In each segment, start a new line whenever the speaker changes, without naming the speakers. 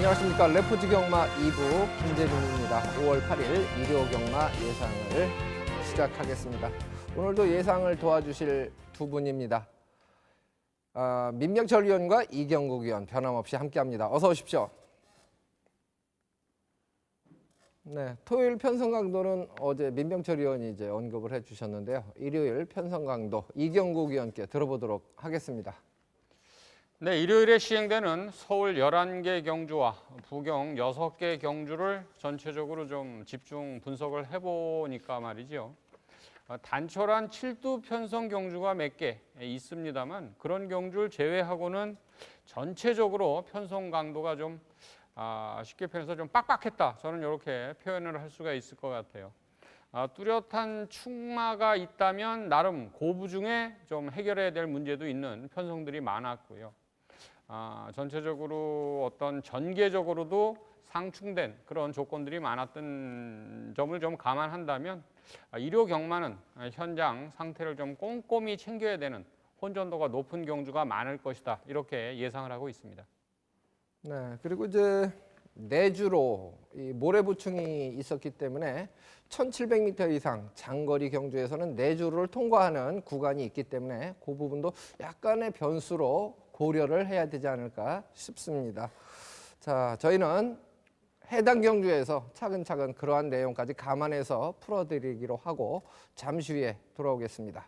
안녕하십니까. 레포즈 경마 2부 김재민입니다. 5월 8일 일요 경마 예상을 시작하겠습니다. 오늘도 예상을 도와주실 두 분입니다. 민병철 위원과 이경국 위원 변함없이 함께합니다. 어서 오십시오. 네, 토요일 편성 강도는 어제 민병철 위원이 이제 언급을 해주셨는데요. 일요일 편성 강도 이경국 위원께 들어보도록 하겠습니다.
네, 일요일에 시행되는 서울 11개 경주와 부경 6개 경주를 전체적으로 좀 집중 분석을 해보니까 말이죠. 단촐한 7두 편성 경주가 몇 개 있습니다만 그런 경주를 제외하고는 전체적으로 편성 강도가 좀 쉽게 표현해서 좀 빡빡했다. 저는 이렇게 표현을 할 수가 있을 것 같아요. 뚜렷한 충마가 있다면 나름 고부 중에 좀 해결해야 될 문제도 있는 편성들이 많았고요. 전체적으로 어떤 전개적으로도 상충된 그런 조건들이 많았던 점을 좀 감안한다면 일요 경마는 현장 상태를 좀 꼼꼼히 챙겨야 되는 혼전도가 높은 경주가 많을 것이다. 이렇게 예상을 하고 있습니다.
네, 그리고 이제 내주로 이 모래부충이 있었기 때문에 1700m 이상 장거리 경주에서는 내주를 통과하는 구간이 있기 때문에 그 부분도 약간의 변수로 고려를 해야 되지 않을까 싶습니다. 자, 저희는 해당 경주에서 차근차근 그러한 내용까지 감안해서 풀어드리기로 하고 잠시 후에 돌아오겠습니다.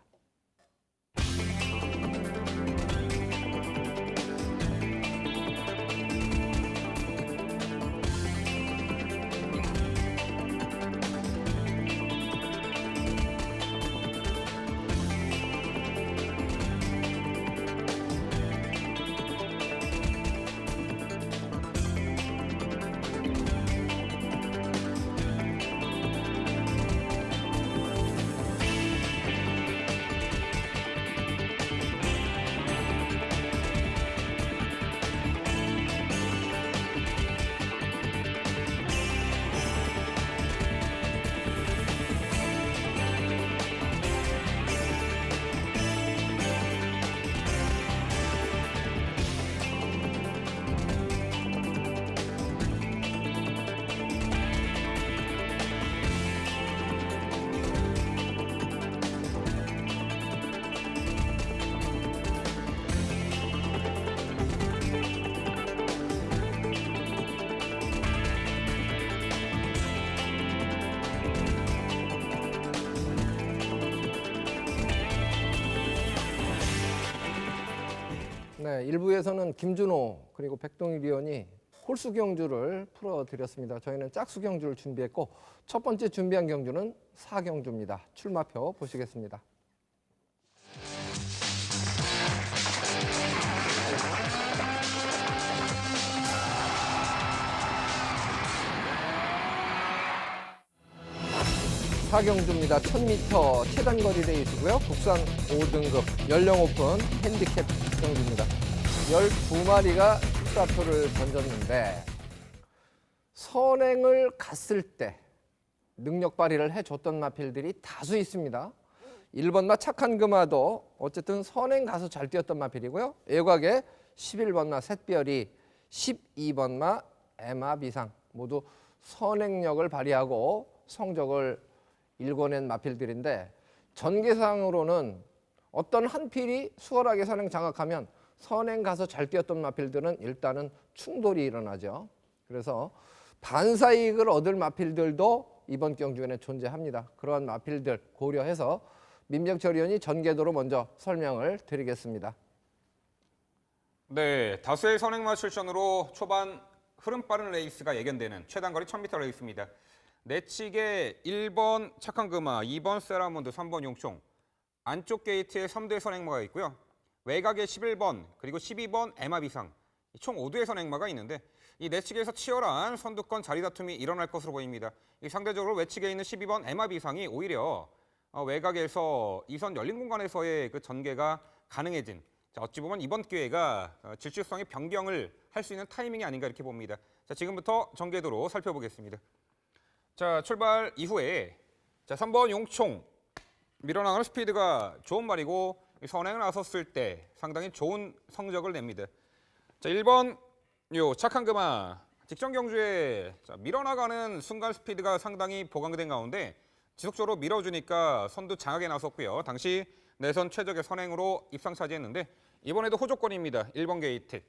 네, 1부에서는 김준호 그리고 백동일 위원이 홀수 경주를 풀어드렸습니다. 저희는 짝수 경주를 준비했고 첫 번째 준비한 경주는 4경주입니다. 출마표 보시겠습니다. 사경주입니다. 1000m 최단거리 레이스고요. 국산 5등급 연령 오픈 핸디캡 경주입니다. 12마리가 출사표를 던졌는데 선행을 갔을 때 능력 발휘를 해줬던 마필들이 다수 있습니다. 1번마 착한 금화도 어쨌든 선행 가서 잘 뛰었던 마필이고요. 애곽에 11번마 샛별이 12번마 에마비상 모두 선행력을 발휘하고 성적을 일궈낸 마필들인데 전개상으로는 어떤 한 필이 수월하게 선행 장악하면 선행 가서 잘 뛰었던 마필들은 일단은 충돌이 일어나죠. 그래서 반사이익을 얻을 마필들도 이번 경주에는 존재합니다. 그러한 마필들 고려해서 민병철 위원이 전개도로 먼저 설명을 드리겠습니다.
네, 다수의 선행마 출전으로 초반 흐름 빠른 레이스가 예견되는 최단거리 1000m 레이스입니다. 내측에 1번 착한 금화, 2번 세라몬드, 3번 용총, 안쪽 게이트에 3두의 선행마가 있고요. 외곽에 11번, 그리고 12번 에마비상, 총 5두의 선행마가 있는데 이 내측에서 치열한 선두권 자리 다툼이 일어날 것으로 보입니다. 상대적으로 외측에 있는 12번 에마비상이 오히려 외곽에서 이선 열린 공간에서의 그 전개가 가능해진 어찌 보면 이번 기회가 질주성의 변경을 할 수 있는 타이밍이 아닌가 이렇게 봅니다. 자, 지금부터 전개도로 살펴보겠습니다. 자, 출발 이후에 3번 용총 밀어나가는 스피드가 좋은 말이고 선행을 나섰을 때 상당히 좋은 성적을 냅니다. 자, 1번 요 착한 금화 직전 경주에 밀어나가는 순간 스피드가 상당히 보강된 가운데 지속적으로 밀어주니까 선두 장악에 나섰고요. 당시 내선 최적의 선행으로 입상 차지했는데 이번에도 호조권입니다. 1번 게이트.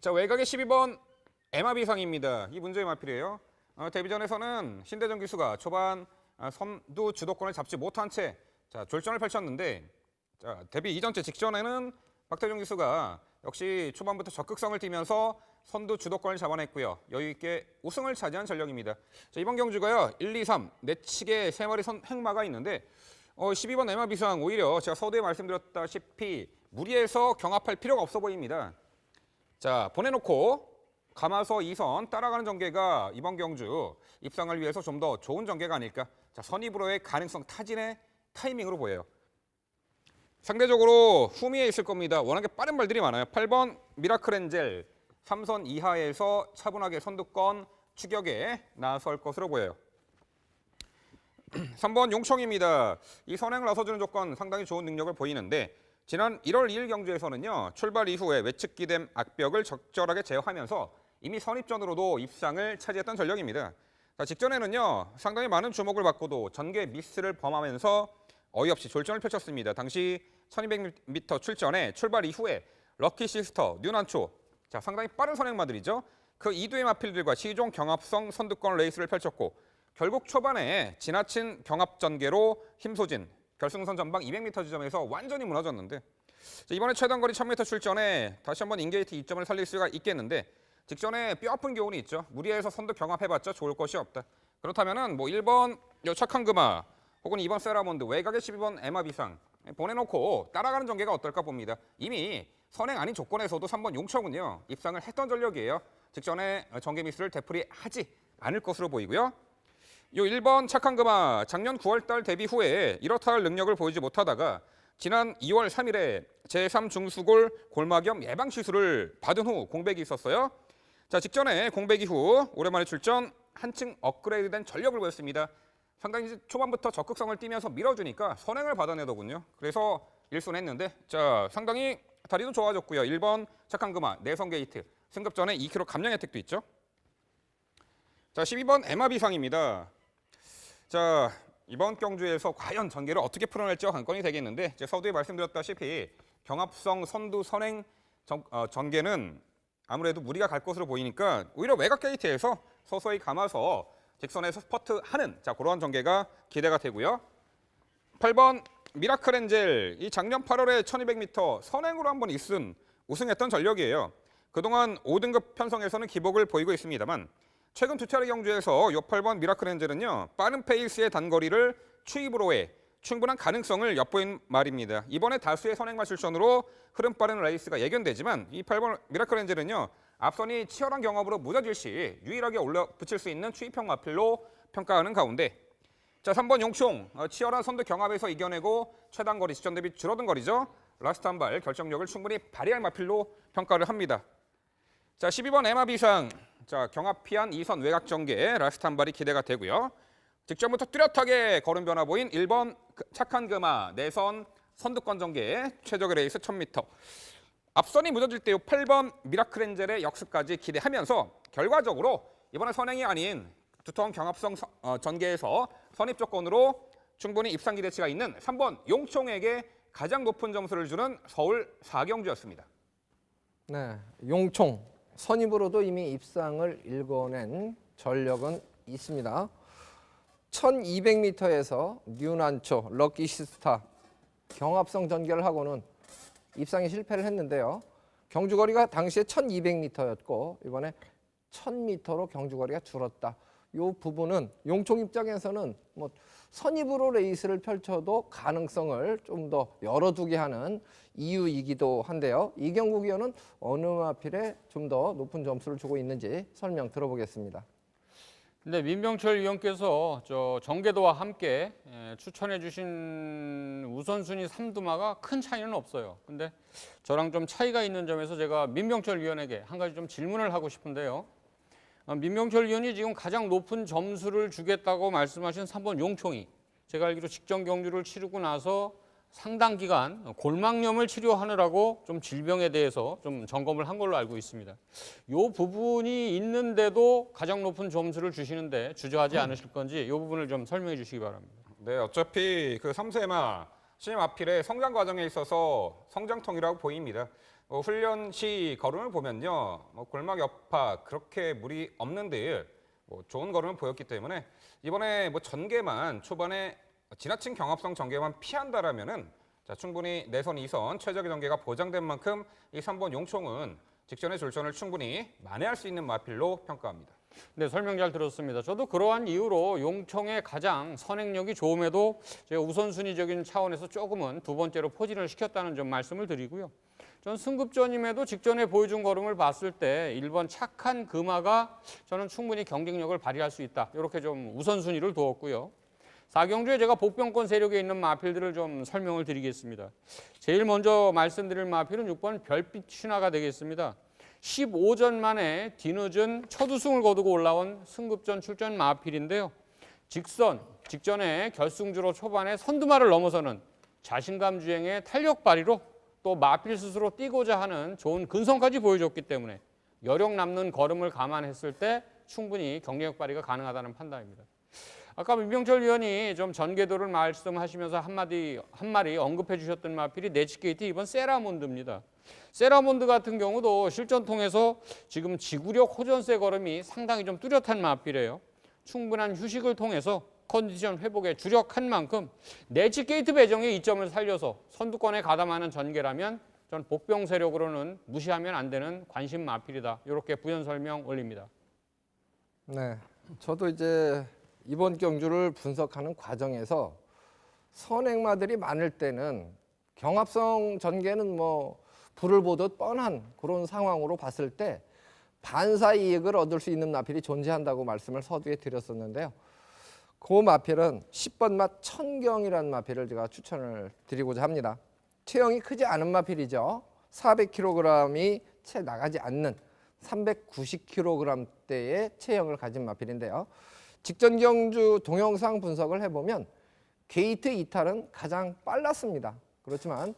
자, 외곽의 12번 에마비상입니다. 이 문제의 마필이에요. 데뷔전에서는 신대정 기수가 초반 선두 주도권을 잡지 못한 채 졸전을 펼쳤는데 데뷔 2전째 직전에는 박태종 기수가 역시 초반부터 적극성을 띠면서 선두 주도권을 잡아냈고요. 여유 있게 우승을 차지한 전력입니다. 자, 이번 경주가요. 1, 2, 3 내측에 3마리 행마가 있는데 12번 에마비상 오히려 제가 서두에 말씀드렸다시피 무리해서 경합할 필요가 없어 보입니다. 자, 보내놓고 감아서 2선 따라가는 전개가 이번 경주 입상을 위해서 좀 더 좋은 전개가 아닐까. 자, 선입으로의 가능성 타진의 타이밍으로 보여요. 상대적으로 후미에 있을 겁니다. 워낙에 빠른 발들이 많아요. 8번 미라클 엔젤 3선 이하에서 차분하게 선두권 추격에 나설 것으로 보여요. 3번 용청입니다. 이 선행을 나서주는 조건 상당히 좋은 능력을 보이는데 지난 1월 2일 경주에서는요. 출발 이후에 외측 기댐 악벽을 적절하게 제어하면서 이미 선입전으로도 입상을 차지했던 전력입니다. 자, 직전에는요. 상당히 많은 주목을 받고도 전개 미스를 범하면서 어이없이 졸전을 펼쳤습니다. 당시 1200m 출전에 출발 이후에 럭키 시스터, 뉴난초, 자, 상당히 빠른 선행마들이죠. 그 이두의 마필들과 시종 경합성 선두권 레이스를 펼쳤고 결국 초반에 지나친 경합 전개로 힘소진 결승선 전방 200m 지점에서 완전히 무너졌는데 자, 이번에 최단거리 1000m 출전에 다시 한번 인게이트 이점을 살릴 수가 있겠는데 직전에 뼈아픈 교훈이 있죠. 무리해서 선두 경합해봤자 좋을 것이 없다. 그렇다면은 뭐 1번 착한 금화 혹은 2번 세라몬드, 외곽의 12번 에마비상 보내놓고 따라가는 전개가 어떨까 봅니다. 이미 선행 아닌 조건에서도 3번 용청은요. 입상을 했던 전력이에요. 직전에 전개 미스를 되풀이하지 않을 것으로 보이고요. 요 1번 착한 금화 작년 9월달 데뷔 후에 이렇다 할 능력을 보이지 못하다가 지난 2월 3일에 제3중수골 골막염 예방 시술을 받은 후 공백이 있었어요. 자, 직전에 공백 이후 오랜만에 출전 한층 업그레이드된 전력을 보였습니다. 상당히 이제 초반부터 적극성을 띠면서 밀어주니까 선행을 받아내더군요. 그래서 1순했는데 자, 상당히 다리도 좋아졌고요. 1번 착한 금화 내선 게이트 승급 전에 2kg 감량 혜택도 있죠. 자, 12번 에마비상입니다. 자, 이번 경주에서 과연 전개를 어떻게 풀어낼지가 관건이 되겠는데 제가 서두에 말씀드렸다시피 경합성 선두 선행 전개는 아무래도 무리가 갈 것으로 보이니까 오히려 외곽 게이트에서 서서히 감아서 직선에서 스퍼트하는 그러한 전개가 기대가 되고요. 8번 미라클 엔젤 이 작년 8월에 1200m 선행으로 한번 우승했던 전력이에요. 그동안 5등급 편성에서는 기복을 보이고 있습니다만 최근 두 차례 경주에서 요 8번 미라클 엔젤은요. 빠른 페이스의 단거리를 추입으로의 충분한 가능성을 엿보인 말입니다. 이번에 다수의 선행마 출전으로 흐름 빠른 레이스가 예견되지만 이 8번 미라클 엔젤은요. 앞선이 치열한 경합으로 무뎌질 시 유일하게 올려붙일 수 있는 추입형 마필로 평가하는 가운데 자, 3번 용총 치열한 선두 경합에서 이겨내고 최단거리 직전 대비 줄어든 거리죠. 라스트 한 발 결정력을 충분히 발휘할 마필로 평가를 합니다. 자, 12번 에마비상 자, 경합 피한 2선 외곽 전개 라스트 한 발이 기대가 되고요. 직전부터 뚜렷하게 걸음 변화 보인 1번 착한 금화 내선 선두권 전개 최적의 레이스 1000m 앞선이 무너질 때 8번 미라클 엔젤의 역습까지 기대하면서 결과적으로 이번에 선행이 아닌 두터운 경합성 전개에서 선입 조건으로 충분히 입상 기대치가 있는 3번 용총에게 가장 높은 점수를 주는 서울 4경주였습니다.
네, 용총 선입으로도 이미 입상을 일궈낸 전력은 있습니다. 1200m에서 뉴난초, 럭키시스타 경합성 전개를 하고는 입상에 실패를 했는데요. 경주거리가 당시에 1200m였고 이번에 1000m로 경주거리가 줄었다. 이 부분은 용총 입장에서는 뭐 선입으로 레이스를 펼쳐도 가능성을 좀 더 열어두게 하는 이유이기도 한데요. 이경국 위원은 어느 마필에 좀 더 높은 점수를 주고 있는지 설명 들어보겠습니다.
네, 민병철 위원께서 정계도와 함께 추천해 주신 우선순위 3두마가 큰 차이는 없어요. 근데 저랑 좀 차이가 있는 점에서 제가 민병철 위원에게 한 가지 좀 질문을 하고 싶은데요. 민병철 위원이 지금 가장 높은 점수를 주겠다고 말씀하신 3번 용총이 제가 알기로 직전 경주를 치르고 나서 상당 기간 골막염을 치료하느라고 좀 질병에 대해서 좀 점검을 한 걸로 알고 있습니다. 이 부분이 있는데도 가장 높은 점수를 주시는데 주저하지 않으실 건지 이 부분을 좀 설명해 주시기 바랍니다.
네, 어차피 그 3세마 신임 아필의 성장 과정에 있어서 성장통이라고 보입니다. 훈련 시 걸음을 보면요, 골막 여파 그렇게 무리 없는데 좋은 걸음을 보였기 때문에 이번에 전개만 초반에 지나친 경합성 전개만 피한다라면은 충분히 내선 2선 최적의 전개가 보장된 만큼 이 3번 용총은 직전의 졸전을 충분히 만회할 수 있는 마필로 평가합니다.
네, 설명 잘 들었습니다. 저도 그러한 이유로 용총의 가장 선행력이 좋음에도 제가 우선순위적인 차원에서 조금은 두 번째로 포진을 시켰다는 점 말씀을 드리고요. 전 승급전임에도 직전에 보여준 걸음을 봤을 때 1번 착한 금화가 저는 충분히 경쟁력을 발휘할 수 있다. 이렇게 좀 우선순위를 두었고요. 4경주에 제가 복병권 세력에 있는 마필들을 좀 설명을 드리겠습니다. 제일 먼저 말씀드릴 마필은 6번 별빛 신화가 되겠습니다. 15전 만에 뒤늦은 첫 우승을 거두고 올라온 승급전 출전 마필인데요. 직전에 결승주로 초반에 선두마를 넘어서는 자신감 주행의 탄력 발휘로 또 마필 스스로 뛰고자 하는 좋은 근성까지 보여줬기 때문에 여력 남는 걸음을 감안했을 때 충분히 경쟁력 발휘가 가능하다는 판단입니다. 아까 민병철 위원이 좀 전개도를 말씀하시면서 한 마리 언급해 주셨던 마필이 네치게이트 이번 세라몬드입니다. 세라몬드 같은 경우도 실전통에서 지금 지구력 호전세 걸음이 상당히 좀 뚜렷한 마필이에요. 충분한 휴식을 통해서 컨디션 회복에 주력한 만큼 네치게이트 배정의 이점을 살려서 선두권에 가담하는 전개라면 전 복병 세력으로는 무시하면 안 되는 관심 마필이다. 이렇게 부연 설명 올립니다.
네, 저도 이제 이번 경주를 분석하는 과정에서 선행마들이 많을 때는 경합성 전개는 불을 보듯 뻔한 그런 상황으로 봤을 때 반사 이익을 얻을 수 있는 마필이 존재한다고 말씀을 서두에 드렸었는데요. 그 마필은 10번 맛 천경이라는 마필을 제가 추천을 드리고자 합니다. 체형이 크지 않은 마필이죠. 400kg이 채 나가지 않는 390kg대의 체형을 가진 마필인데요. 직전 경주 동영상 분석을 해보면 게이트 이탈은 가장 빨랐습니다. 그렇지만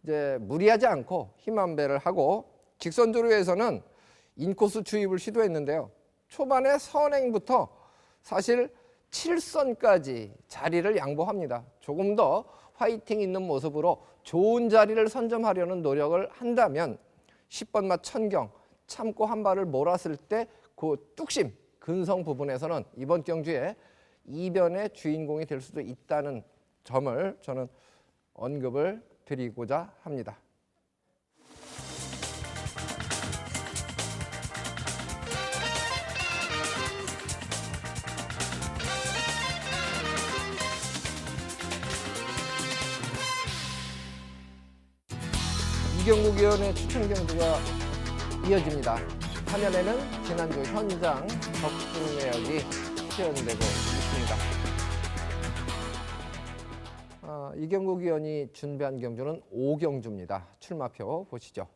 이제 무리하지 않고 힘 안배를 하고 직선주로에서는 인코스 주입을 시도했는데요. 초반에 선행부터 사실 7선까지 자리를 양보합니다. 조금 더 화이팅 있는 모습으로 좋은 자리를 선점하려는 노력을 한다면 10번 맛 천경 참고 한 발을 몰았을 때 그 뚝심 근성 부분에서는 이번 경주에 이변의 주인공이 될 수도 있다는 점을 저는 언급을 드리고자 합니다. 이경국 의원의 추천 경주가 이어집니다. 화면에는 지난주 현장 적중 내역이 표현되고 있습니다. 이경국 의원이 준비한 경주는 5경주입니다. 출마표 보시죠.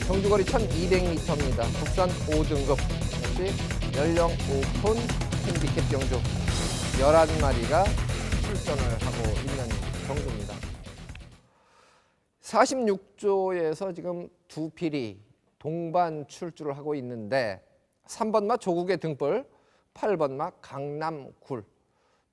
경주거리 1200m입니다. 국산 5등급 역시 연령 오픈 핸디캡 경주 11마리가 출전을 하고 있는 경주입니다. 46조에서 지금 두 필이 동반 출주를 하고 있는데 3번 맛 조국의 등불, 8번 맛 강남굴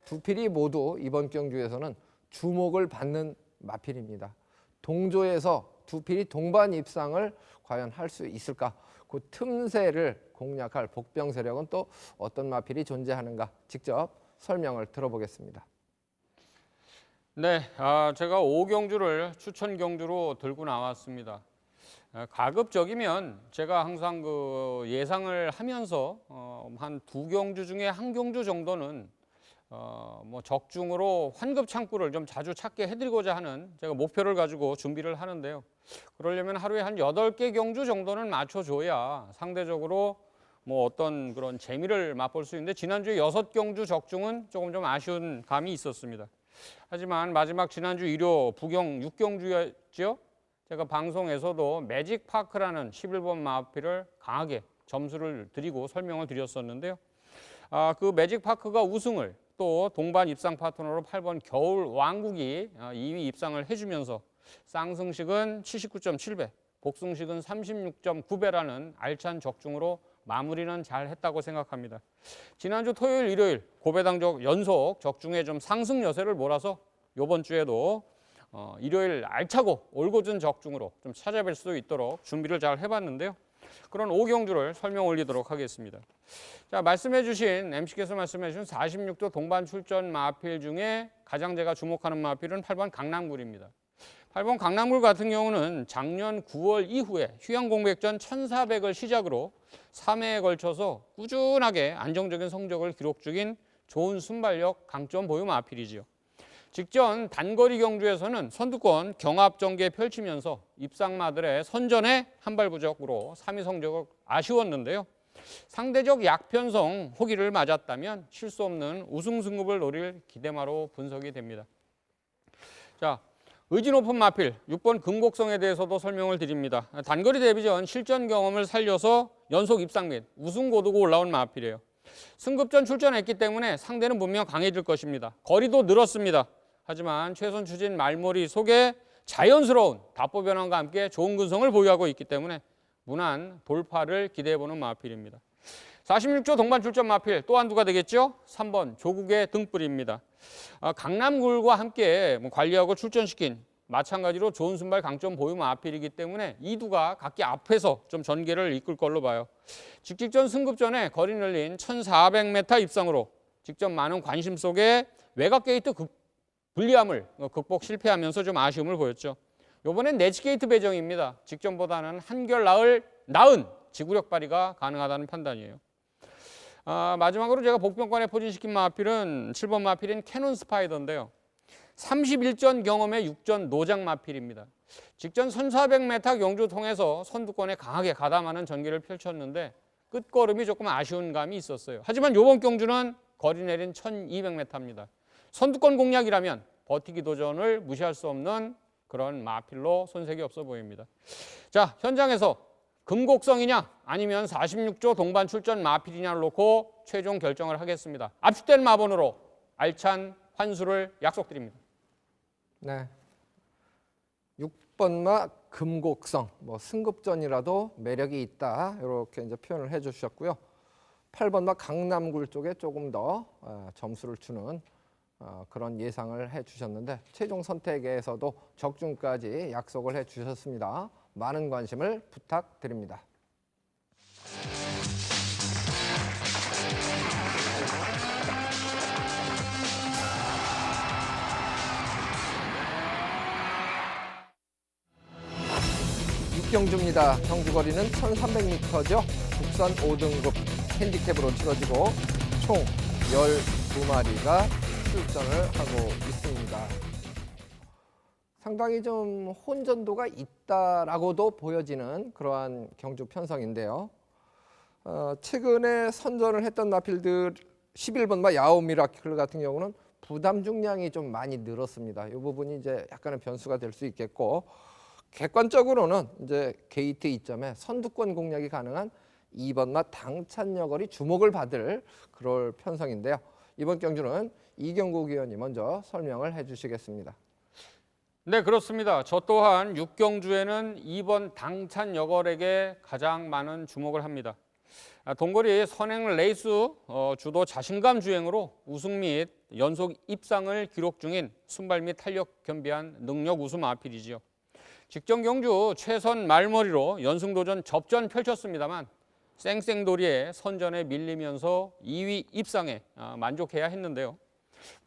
두 필이 모두 이번 경주에서는 주목을 받는 마필입니다. 동조에서 두 필이 동반 입상을 과연 할 수 있을까? 그 틈새를 공략할 복병 세력은 또 어떤 마필이 존재하는가? 직접 설명을 들어보겠습니다.
네, 제가 5경주를 추천 경주로 들고 나왔습니다. 가급적이면 제가 항상 그 예상을 하면서 한 2경주 중에 1경주 정도는 적중으로 환급 창구를 좀 자주 찾게 해드리고자 하는 제가 목표를 가지고 준비를 하는데요. 그러려면 하루에 한 8개 경주 정도는 맞춰줘야 상대적으로 어떤 그런 재미를 맛볼 수 있는데 지난주에 6경주 적중은 조금 좀 아쉬운 감이 있었습니다. 하지만 마지막 지난주 일요 부경 6경주였죠. 제가 방송에서도 매직파크라는 11번 마필을 강하게 점수를 드리고 설명을 드렸었는데요. 그 매직파크가 우승을 또 동반 입상 파트너로 8번 겨울 왕국이 2위 입상을 해주면서 쌍승식은 79.7배, 복승식은 36.9배라는 알찬 적중으로 마무리는 잘 했다고 생각합니다. 지난주 토요일, 일요일 고배당적 연속 적중에 좀 상승 여세를 몰아서 이번 주에도 일요일 알차고 올곧은 적중으로 좀 찾아뵐 수 있도록 준비를 잘 해봤는데요. 그런 5경주를 설명 올리도록 하겠습니다. 자, 말씀해주신 MC께서 말씀해주신 46도 동반 출전 마필 중에 가장 제가 주목하는 마필은 8번 강남굴입니다. 8번 강남굴 같은 경우는 작년 9월 이후에 휴양공백전 1400을 시작으로 3회에 걸쳐서 꾸준하게 안정적인 성적을 기록 중인 좋은 순발력 강점 보유 마필이지요. 직전 단거리 경주에서는 선두권 경합 전개 펼치면서 입상마들의 선전에 한발부적으로 3위 성적은 아쉬웠는데요. 상대적 약편성 호기를 맞았다면 실수 없는 우승 승급을 노릴 기대마로 분석이 됩니다. 자, 의지 높은 마필 6번 금곡성에 대해서도 설명을 드립니다. 단거리 데뷔전 실전 경험을 살려서 연속 입상 및 우승 고두고 올라온 마필이에요. 승급전 출전했기 때문에 상대는 분명 강해질 것입니다. 거리도 늘었습니다. 하지만 최선 추진 말머리 속에 자연스러운 답보 변환과 함께 좋은 근성을 보유하고 있기 때문에 무난 돌파를 기대해보는 마필입니다. 46조 동반 출전 마필 또 한두가 되겠죠? 3번 조국의 등불입니다. 강남굴과 함께 관리하고 출전시킨 마찬가지로 좋은 순발 강점 보유 마필이기 때문에 이두가 각기 앞에서 좀 전개를 이끌 걸로 봐요. 직전 승급전에 거리 늘린 1400m 입상으로 직접 많은 관심 속에 외곽 게이트 불리함을 극복 실패하면서 좀 아쉬움을 보였죠. 이번엔 내치 게이트 배정입니다. 직전보다는 한결 나은 지구력 발휘가 가능하다는 판단이에요. 마지막으로 제가 복병관에 포진시킨 마필은 7번 마필인 캐논 스파이더인데요. 31전 경험의 6전 노장 마필입니다. 직전 1400m 경주 통해서 선두권에 강하게 가담하는 전개를 펼쳤는데 끝걸음이 조금 아쉬운 감이 있었어요. 하지만 이번 경주는 거리 내린 1200m입니다. 선두권 공략이라면 버티기 도전을 무시할 수 없는 그런 마필로 손색이 없어 보입니다. 자, 현장에서 금곡성이냐 아니면 46조 동반 출전 마필이냐를 놓고 최종 결정을 하겠습니다. 압축된 마번으로 알찬 환수를 약속드립니다.
네. 6번마 금곡성, 승급전이라도 매력이 있다 이렇게 이제 표현을 해주셨고요. 8번마 강남굴 쪽에 조금 더 점수를 주는 그런 예상을 해주셨는데 최종 선택에서도 적중까지 약속을 해주셨습니다. 많은 관심을 부탁드립니다. 경주입니다. 경주거리는 1300m죠. 국산 5등급 핸디캡으로 치러지고 총 12마리가 출전을 하고 있습니다. 상당히 좀 혼전도가 있다라고도 보여지는 그러한 경주 편성인데요. 최근에 선전을 했던 마필들 11번마 야오 미라클 같은 경우는 부담 중량이 좀 많이 늘었습니다. 이 부분이 이제 약간의 변수가 될 수 있겠고 객관적으로는 이제 게이트 이점에 선두권 공략이 가능한 2번마 당찬여걸이 주목을 받을 그럴 편성인데요. 이번 경주는 이경국 위원이 먼저 설명을 해주시겠습니다.
네, 그렇습니다. 저 또한 6경주에는 2번 당찬여걸에게 가장 많은 주목을 합니다. 동거리 선행 레이스 주도 자신감 주행으로 우승 및 연속 입상을 기록 중인 순발 및 탄력 겸비한 능력 우수 마필이지요. 직전 경주 최선 말머리로 연승도전 접전 펼쳤습니다만 쌩쌩도리에 선전에 밀리면서 2위 입상에 만족해야 했는데요.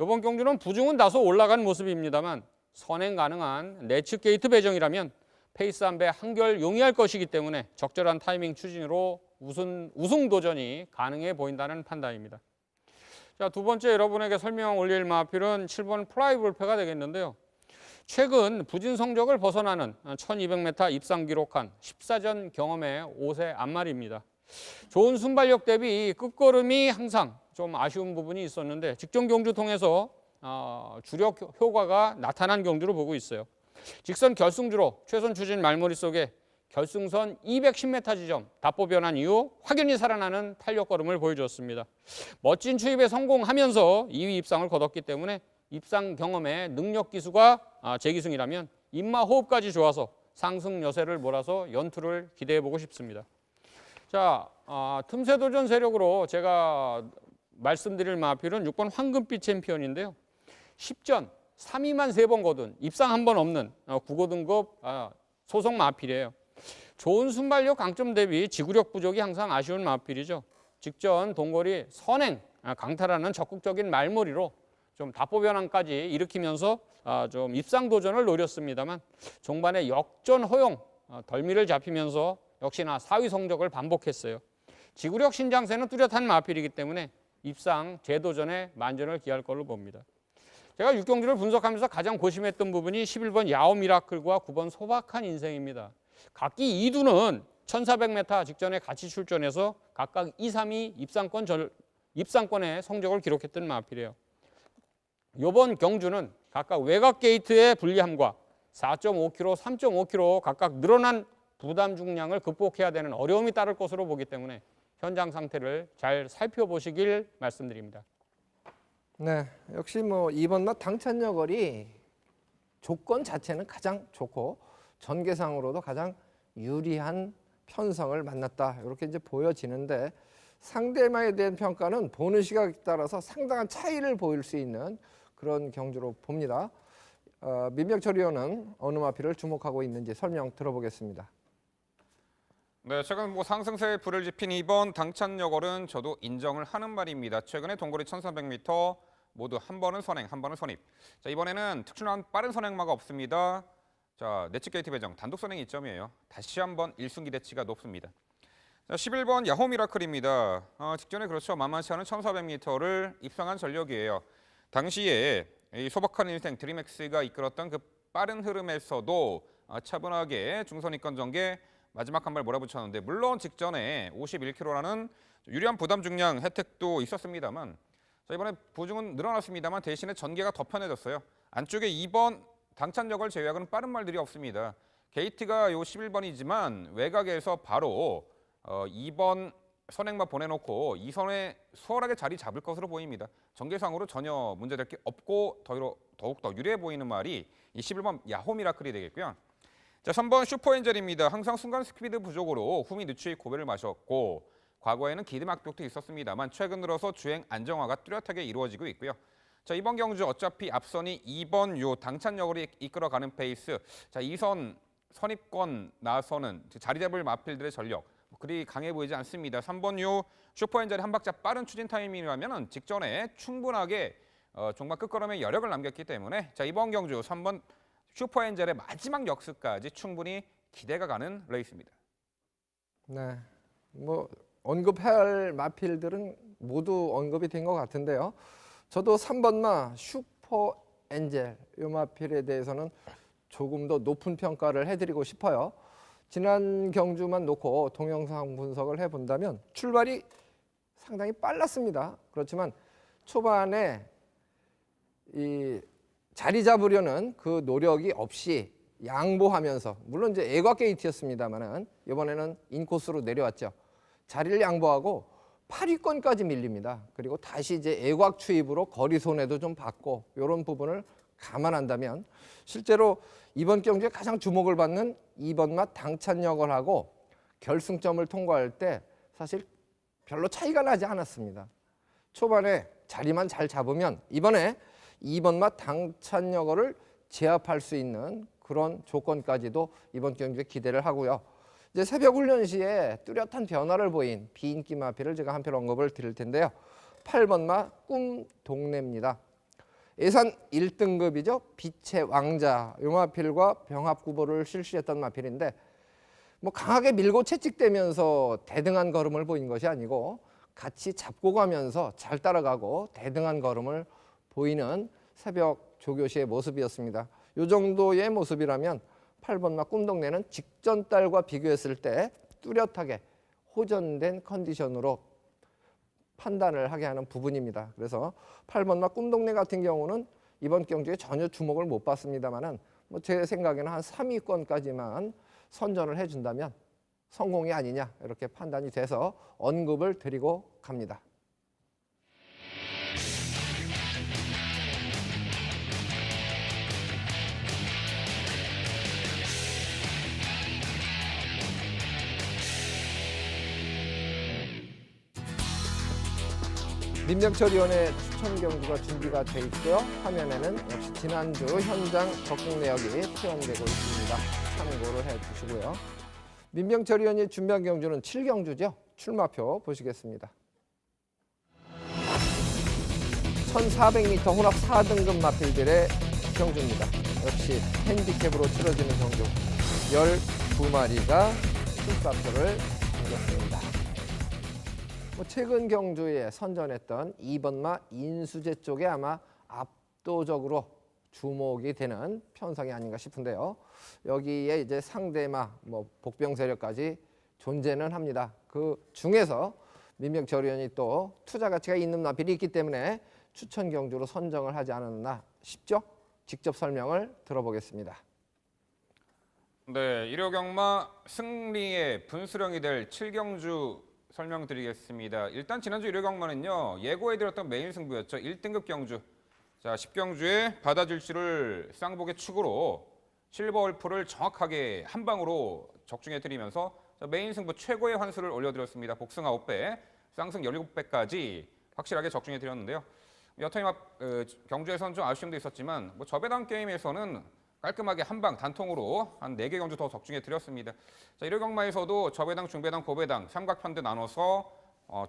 이번 경주는 부중은 다소 올라간 모습입니다만 선행 가능한 내츠 게이트 배정이라면 페이스 한 배 한결 용이할 것이기 때문에 적절한 타이밍 추진으로 우승 도전이 가능해 보인다는 판단입니다. 자, 두 번째 여러분에게 설명 올릴 마필은 7번 플라이볼페가 되겠는데요. 최근 부진 성적을 벗어나는 1200m 입상 기록한 14전 경험의 5세 앞마리입니다. 좋은 순발력 대비 끝걸음이 항상 좀 아쉬운 부분이 있었는데 직전 경주 통해서 주력 효과가 나타난 경주로 보고 있어요. 직선 결승주로 최선 추진 말머리 속에 결승선 210m 지점 답보 변환 이후 확연히 살아나는 탄력 걸음을 보여주었습니다. 멋진 추입에 성공하면서 2위 입상을 거뒀기 때문에 입상 경험에 능력 기수가 제기승이라면 입마 호흡까지 좋아서 상승 여세를 몰아서 연투를 기대해보고 싶습니다. 자, 틈새 도전 세력으로 제가 말씀드릴 마필은 6번 황금빛 챔피언인데요. 10전 3위만 3번 거둔 입상 한 번 없는 9고 등급 소속 마필이에요. 좋은 순발력 강점 대비 지구력 부족이 항상 아쉬운 마필이죠. 직전 동거리 선행, 강탈하는 적극적인 말머리로 좀 답보 변환까지 일으키면서 좀 입상 도전을 노렸습니다만 종반에 역전 허용, 덜미를 잡히면서 역시나 4위 성적을 반복했어요. 지구력 신장세는 뚜렷한 마필이기 때문에 입상 재도전에 만전을 기할 걸로 봅니다. 제가 6경주를 분석하면서 가장 고심했던 부분이 11번 야오 미라클과 9번 소박한 인생입니다. 각기 2두는 1400m 직전에 같이 출전해서 각각 2, 3위 입상권의 성적을 기록했던 마필이에요. 이번 경주는 각각 외곽 게이트의 불리함과 4.5km, 3.5km 각각 늘어난 부담 중량을 극복해야 되는 어려움이 따를 것으로 보기 때문에 현장 상태를 잘 살펴보시길 말씀드립니다.
네, 역시 뭐 2번마 당찬여걸이 조건 자체는 가장 좋고 전개상으로도 가장 유리한 편성을 만났다 이렇게 이제 보여지는데 상대마에 대한 평가는 보는 시각에 따라서 상당한 차이를 보일 수 있는 그런 경주로 봅니다. 민병철 의원은 어느 마필을 주목하고 있는지 설명 들어보겠습니다.
네, 최근 상승세에 불을 지핀 2번 당찬여걸은 저도 인정을 하는 말입니다. 최근에 동거리 1300m 모두 한 번은 선행, 한 번은 선입. 자, 이번에는 특출난 빠른 선행마가 없습니다. 자, 내치 게이트 배정 단독 선행이 이점이에요. 다시 한번 1순 기대치가 높습니다. 자, 11번 야호 미라클입니다. 직전에 그렇죠. 만만치 않은 1400m를 입상한 전력이에요. 당시에 이 소박한 인생 드림엑스가 이끌었던 그 빠른 흐름에서도 차분하게 중선위권 전개 마지막 한 발 몰아붙였는데 물론 직전에 51kg라는 유리한 부담 중량 혜택도 있었습니다만 자, 이번에 부중은 늘어났습니다만 대신에 전개가 더 편해졌어요. 안쪽에 2번 당찬여걸 제외하고는 빠른 말들이 없습니다. 게이트가 요 11번이지만 외곽에서 바로 2번 선행만 보내놓고 2선에 수월하게 자리 잡을 것으로 보입니다. 전개상으로 전혀 문제될 게 없고 더욱더 유리해 보이는 말이 이 11번 야호 미라클이 되겠고요. 자, 3번 슈퍼엔젤입니다. 항상 순간 스피드 부족으로 후미 늦추이 고배를 마셨고 과거에는 기름 악벽도 있었습니다만 최근 들어서 주행 안정화가 뚜렷하게 이루어지고 있고요. 자, 이번 경주 어차피 앞선이 2번 요 당찬여걸이 이끌어가는 페이스. 자, 2선 선입권 나서는 자리 잡을 마필들의 전력 그리 강해 보이지 않습니다. 3번 요 슈퍼엔젤이 한 박자 빠른 추진 타이밍이라면 직전에 충분하게 종반 끝걸음에 여력을 남겼기 때문에 자, 이번 경주 3번 슈퍼엔젤의 마지막 역습까지 충분히 기대가 가는 레이스입니다.
네, 뭐 언급할 마필들은 모두 언급이 된 것 같은데요. 저도 3번마 슈퍼엔젤 이 마필에 대해서는 조금 더 높은 평가를 해드리고 싶어요. 지난 경주만 놓고 동영상 분석을 해본다면 출발이 상당히 빨랐습니다. 그렇지만 초반에 이 자리 잡으려는 그 노력이 없이 양보하면서 물론 이제 애곽 게이트였습니다만은 이번에는 인코스로 내려왔죠. 자리를 양보하고 8위권까지 밀립니다. 그리고 다시 이제 애곽 추입으로 거리 손해도 좀 받고 이런 부분을 감안한다면 실제로 이번 경주에 가장 주목을 받는 2번마 당찬여걸하고 결승점을 통과할 때 사실 별로 차이가 나지 않았습니다. 초반에 자리만 잘 잡으면 이번에 2번마 당찬여걸을 제압할 수 있는 그런 조건까지도 이번 경주에 기대를 하고요. 이제 새벽 훈련 시에 뚜렷한 변화를 보인 비인기 마필을 제가 한편 언급을 드릴 텐데요. 8번마 꿈동네입니다. 예산 1등급이죠. 빛의 왕자 이 마필과 병합 구보를 실시했던 마필인데 뭐 강하게 밀고 채찍대면서 대등한 걸음을 보인 것이 아니고 같이 잡고 가면서 잘 따라가고 대등한 걸음을 보이는 새벽 조교시의 모습이었습니다. 이 정도의 모습이라면 8번마 꿈동네는 직전 달과 비교했을 때 뚜렷하게 호전된 컨디션으로 판단을 하게 하는 부분입니다. 그래서 8번마 꿈동네 같은 경우는 이번 경주에 전혀 주목을 못 받습니다만은 뭐 제 생각에는 한 3위권까지만 선전을 해준다면 성공이 아니냐 이렇게 판단이 돼서 언급을 드리고 갑니다. 민병철위원회 추천 경주가 준비가 돼 있고요. 화면에는 역시 지난주 현장 적중 내역이 표현되고 있습니다. 참고를 해주시고요. 민병철위원이 준비한 경주는 7경주죠. 출마표 보시겠습니다. 1400m 혼합 4등급 마필들의 경주입니다. 역시 핸디캡으로 치러지는 경주 12마리가 출사표를 남겼습니다. 최근 경주에 선전했던 2번마 인수제 쪽에 아마 압도적으로 주목이 되는 편성이 아닌가 싶은데요. 여기에 이제 상대마, 복병 세력까지 존재는 합니다. 그 중에서 민병철 의원이 또 투자 가치가 있는 마필이 있기 때문에 추천 경주로 선정을 하지 않았나 싶죠? 직접 설명을 들어보겠습니다.
네, 1호 경마 승리의 분수령이 될 7경주 설명드리겠습니다. 일단 지난주 1호 경마는요. 예고해드렸던 메인 승부였죠. 1등급 경주. 자, 10경주에 바다질주를 쌍복의 축으로 실버월프를 정확하게 한 방으로 적중해드리면서 메인 승부 최고의 환수를 올려드렸습니다. 복승 9배, 쌍승 17배까지 확실하게 적중해드렸는데요. 여튼이 경주에서는 좀 아쉬움도 있었지만 저배당 게임에서는 깔끔하게 한 방 단통으로 한 4개 경주 더 적중해 드렸습니다. 자, 1호 경마에서도 저배당, 중배당, 고배당 삼각편대 나눠서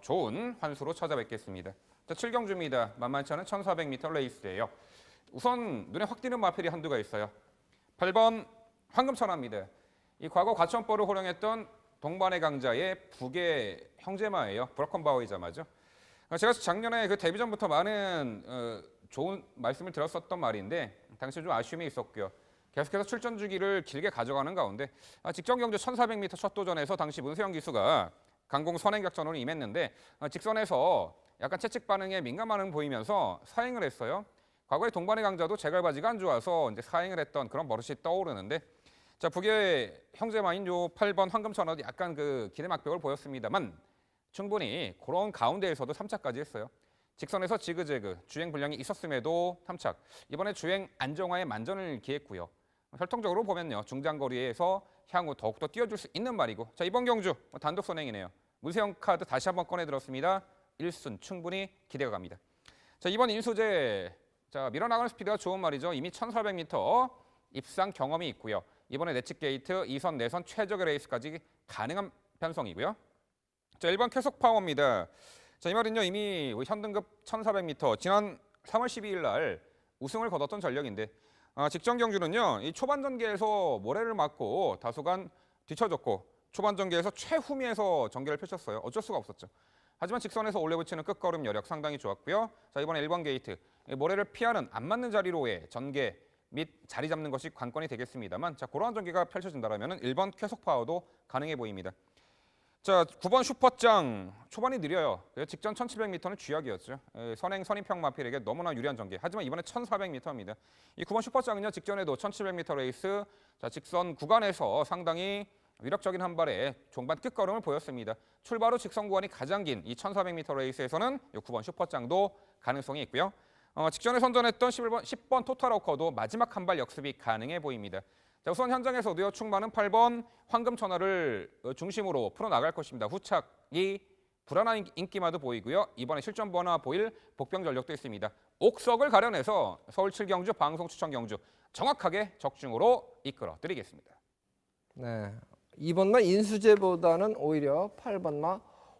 좋은 환수로 찾아뵙겠습니다. 자, 7경주입니다. 만만치 않은 1400m 레이스예요. 우선 눈에 확 띄는 마필이 한두가 있어요. 8번 황금천하입니다. 이 과거 과천벌을 호령했던 동반의 강자의 북의 형제마예요. 브로컨바우이자 마죠. 제가 작년에 그 데뷔전부터 많은 좋은 말씀을 드렸었던 말인데 당시 좀 아쉬움이 있었고요. 계속해서 출전 주기를 길게 가져가는 가운데 직전 경주 1400m 첫 도전에서 당시 문세영 기수가 강공 선행격전으로 임했는데 직선에서 약간 채찍 반응에 민감한 보이면서 사행을 했어요. 과거에 동반의 강자도 제갈바지가 안 좋아서 이제 사행을 했던 그런 버릇이 떠오르는데 자, 북의 형제마인 요 8번 황금천하도 약간 그 기대 막벽을 보였습니다만 충분히 그런 가운데에서도 3차까지 했어요. 직선에서 지그재그 주행 불량이 있었음에도 3착. 이번에 주행 안정화에 만전을 기했고요. 혈통적으로 보면요. 중장거리에서 향후 더욱더 뛰어줄 수 있는 말이고. 자, 이번 경주 단독 선행이네요. 문세영 카드 다시 한번 꺼내들었습니다. 1순 충분히 기대가 갑니다. 자, 이번 인수제 자, 밀어나가는 스피드가 좋은 말이죠. 이미 1400m 입상 경험이 있고요. 이번에 내측 게이트 2선, 내선 최적의 레이스까지 가능한 편성이고요. 자, 1번 쾌속 파워입니다. 자, 이 말은요. 이미 현등급 1400m 지난 3월 12일 날 우승을 거뒀던 전력인데 직전 경주는요. 이 초반 전개에서 모래를 맞고 다소간 뒤쳐졌고 초반 전개에서 최후미에서 전개를 펼쳤어요. 어쩔 수가 없었죠. 하지만 직선에서 올려붙이는 끝걸음 여력 상당히 좋았고요. 자, 이번에 1번 게이트 모래를 피하는 안 맞는 자리로의 전개 및 자리 잡는 것이 관건이 되겠습니다만 자, 그러한 전개가 펼쳐진다면 1번 쾌속 파워도 가능해 보입니다. 자, 9번 슈퍼짱 초반이 느려요. 직전 1700m는 쥐약이었죠. 선임평 마필에게 너무나 유리한 전개. 하지만 이번에 1400m입니다. 이 9번 슈퍼짱은요. 직전에도 1700m 레이스 자, 직선 구간에서 상당히 위력적인 한 발에 종반 끝걸음을 보였습니다. 출발 후 직선 구간이 가장 긴 이 1400m 레이스에서는 이 9번 슈퍼짱도 가능성이 있고요. 직전에 선전했던 10번 토탈워커도 마지막 한 발 역습이 가능해 보입니다. 자, 우선 현장에서도요. 충만은 8번 황금천하를 중심으로 풀어나갈 것입니다. 후착이 불안한 인기마도 보이고요. 이번에 실전 번화 보일 복병 전력도 있습니다. 옥석을 가려내서 서울 7경주 방송 추천 경주 정확하게 적중으로 이끌어 드리겠습니다.
네, 2번마 인수제보다는 오히려 8번마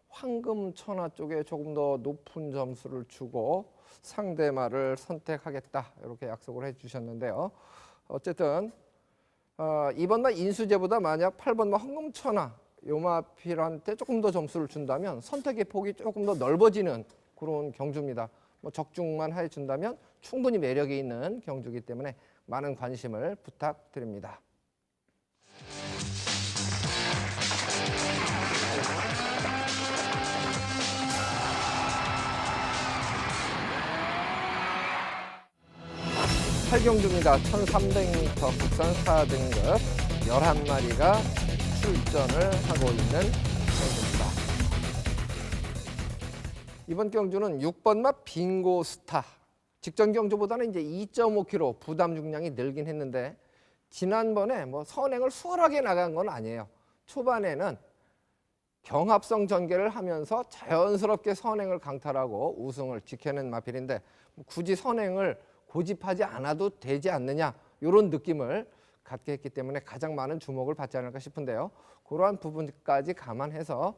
황금천하 쪽에 조금 더 높은 점수를 주고 상대마를 선택하겠다 이렇게 약속을 해주셨는데요. 어쨌든 2번마 인수제보다 만약 8번마 황금천하 요마필한테 조금 더 점수를 준다면 선택의 폭이 조금 더 넓어지는 그런 경주입니다. 적중만 해준다면 충분히 매력이 있는 경주이기 때문에 많은 관심을 부탁드립니다. 팔경주입니다. 1300m 국산 4등급 11마리가 출전을 하고 있는 경주입니다. 이번 경주는 6번마 빙고스타. 직전 경주보다는 이제 2.5kg 부담 중량이 늘긴 했는데 지난번에 뭐 선행을 수월하게 나간 건 아니에요. 초반에는 경합성 전개를 하면서 자연스럽게 선행을 강탈하고 우승을 지켜낸 마필인데 굳이 선행을 고집하지 않아도 되지 않느냐 이런 느낌을 갖게 했기 때문에 가장 많은 주목을 받지 않을까 싶은데요. 그러한 부분까지 감안해서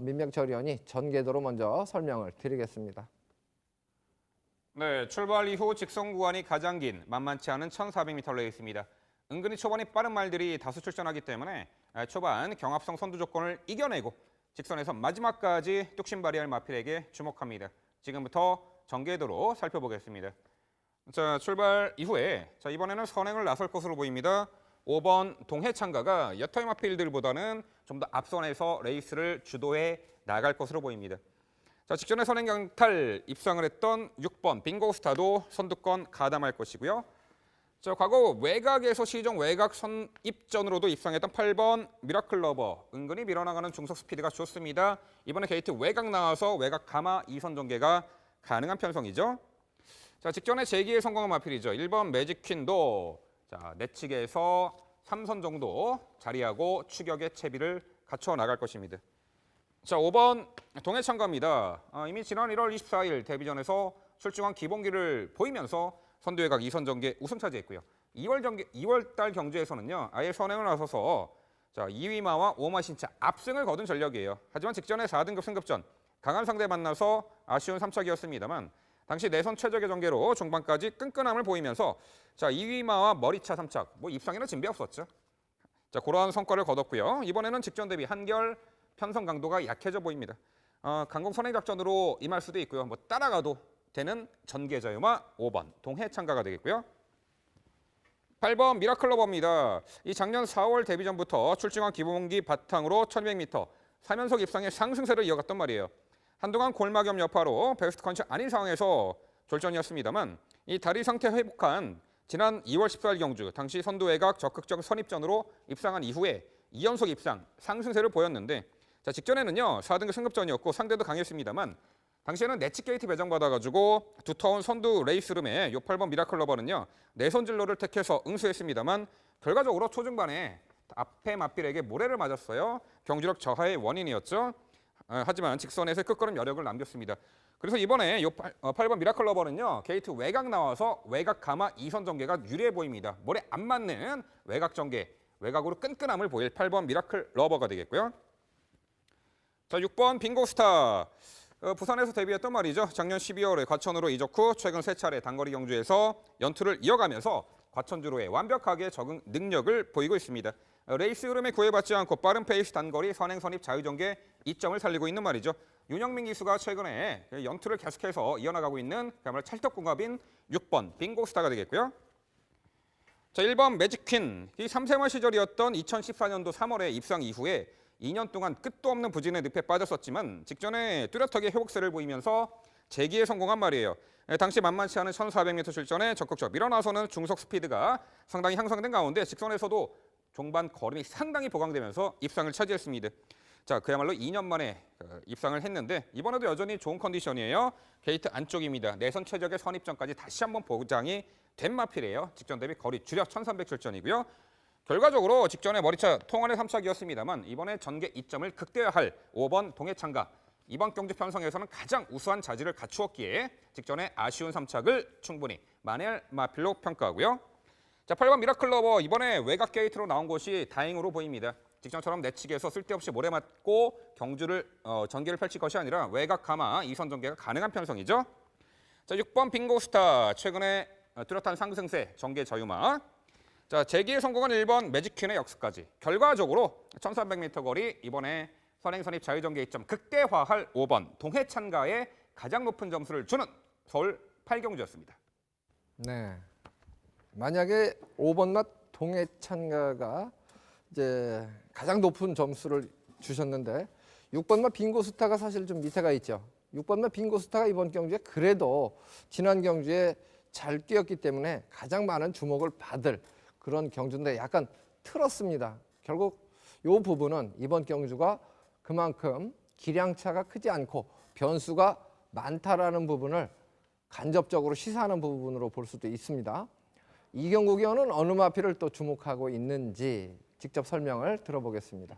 민병철위원이 전개도로 먼저 설명을 드리겠습니다.
네, 출발 이후 직선 구간이 가장 긴 만만치 않은 1,400m 레이스입니다. 은근히 초반이 빠른 말들이 다수 출전하기 때문에 초반 경합성 선두 조건을 이겨내고 직선에서 마지막까지 뚝심 발휘할 마필에게 주목합니다. 지금부터 전개도로 살펴보겠습니다. 자, 출발 이후에 이번에는 선행을 나설 것으로 보입니다. 5번 동해창가가 여타의 마필들보다는 좀 더 앞선에서 레이스를 주도해 나갈 것으로 보입니다. 자, 직전에 선행 강탈 입상을 했던 6번 빙고스타도 선두권 가담할 것이고요. 자, 과거 외곽에서 시종 외곽 선입전으로도 입상했던 8번 미라클러버 은근히 밀어나가는 중속 스피드가 좋습니다. 이번에 게이트 외곽 나와서 외곽 가마 2선 전개가 가능한 편성이죠. 자, 직전에 재기에 성공한 마필이죠. 1번 매직퀸도 자, 내측에서 3선 정도 자리하고 추격의 채비를 갖춰 나갈 것입니다. 자, 5번 동해창가입니다. 이미 지난 1월 24일 데뷔전에서 출중한 기본기를 보이면서 선두외곽 2선 전개 우승 차지했고요. 2월 달 경주에서는요. 아예 선행을 나서서 자, 2위마와 5마 신차 압승을 거둔 전력이에요. 하지만 직전에 4등급 승급전 강한 상대 만나서 아쉬운 3착이었습니다만 당시 내선 최적의 전개로 중반까지 끈끈함을 보이면서 자, 2위마와 머리차 3착 뭐 입상에는 진배 없었죠. 자, 그러한 성과를 거뒀고요. 이번에는 직전 대비 한결 편성 강도가 약해져 보입니다. 강공 선행 작전으로 임할 수도 있고요. 뭐 따라가도 되는 전개자유마 5번 동해창가가 되겠고요. 8번 미라클러버입니다. 이 작년 4월 데뷔전부터 출중한 기본기 바탕으로 1200m 3연속 입상의 상승세를 이어갔단 말이에요. 한동안 골마겸 여파로 베스트 컨디션 아닌 상황에서 졸전이었습니다만 이 다리 상태 회복한 지난 2월 14일 경주 당시 선두 외곽 적극적 선입전으로 입상한 이후에 2연속 입상 상승세를 보였는데 자, 직전에는요 4등급 승급전이었고 상대도 강했습니다만 당시에는 내치 게이트 배정받아가지고 두터운 선두 레이스룸에 요 8번 미라클러버는요 내선 진로를 택해서 응수했습니다만 결과적으로 초중반에 앞에 맞빌에게 모래를 맞았어요. 경주력 저하의 원인이었죠. 하지만 직선에서 끝걸음 여력을 남겼습니다. 그래서 이번에 요 8번 미라클러버는요 게이트 외곽 나와서 외곽 가마 2선 전개가 유리해 보입니다. 모래 안 맞는 외곽 전개, 외곽으로 끈끈함을 보일 8번 미라클러버가 되겠고요. 자, 6번 빙고스타. 부산에서 데뷔했던 말이죠. 작년 12월에 과천으로 이적 후 최근 3차례 단거리 경주에서 연투를 이어가면서 과천주로에 완벽하게 적응 능력을 보이고 있습니다. 레이스 흐름에 구애받지 않고 빠른 페이스 단거리 선행 선입 자유전개 이점을 살리고 있는 말이죠. 윤영민 기수가 최근에 연투를 계속해서 이어나가고 있는 그야말로 찰떡궁합인 6번 빙고스타가 되겠고요. 자, 1번 매직퀸. 이 3세마 시절이었던 2014년도 3월에 입상 이후에 2년 동안 끝도 없는 부진의 늪에 빠졌었지만 직전에 뚜렷하게 회복세를 보이면서 재기에 성공한 말이에요. 당시 만만치 않은 1400m 출전에 적극적 밀어나서는 중속 스피드가 상당히 향상된 가운데 직선에서도 종반 걸음이 상당히 보강되면서 입상을 차지했습니다. 자, 그야말로 2년 만에 입상을 했는데 이번에도 여전히 좋은 컨디션이에요. 게이트 안쪽입니다. 내선 최적의 선입전까지 다시 한번 보장이 된 마필이에요. 직전 대비 거리 주력 1300 출전이고요. 결과적으로 직전에 머리차 통안의 3착이었습니다만 이번에 전개 이점을 극대화할 5번 동해창가. 이번 경주 편성에서는 가장 우수한 자질을 갖추었기에 직전에 아쉬운 3착을 충분히 만회할 마필로 평가하고요. 자, 8번 미라클러버 이번에 외곽 게이트로 나온 것이 다행으로 보입니다. 직전처럼 내측에서 쓸데없이 모래 맞고 경주를 전개를 펼칠 것이 아니라 외곽 가마 2선 전개가 가능한 편성이죠. 자, 6번 빙고스타 최근에 뚜렷한 상승세 전개 자유마. 자, 재기에 성공한 1번 매직퀸의 역습까지. 결과적으로 1300m 거리 이번에 선행 선입 자유전개 이점 극대화할 5번 동해찬가의 가장 높은 점수를 주는 서울 8경주였습니다.
네. 만약에 5번 맛 동해찬가가 이제 가장 높은 점수를 주셨는데 6번 맛 빙고스타가 사실 좀 밑에가 있죠. 6번 맛 빙고스타가 이번 경주에 그래도 지난 경주에 잘 뛰었기 때문에 가장 많은 주목을 받을 그런 경주인데 약간 틀었습니다. 결국 이 부분은 이번 경주가 그만큼 기량차가 크지 않고 변수가 많다라는 부분을 간접적으로 시사하는 부분으로 볼 수도 있습니다. 이경국 의원은 어느 마필을 또 주목하고 있는지 직접 설명을 들어보겠습니다.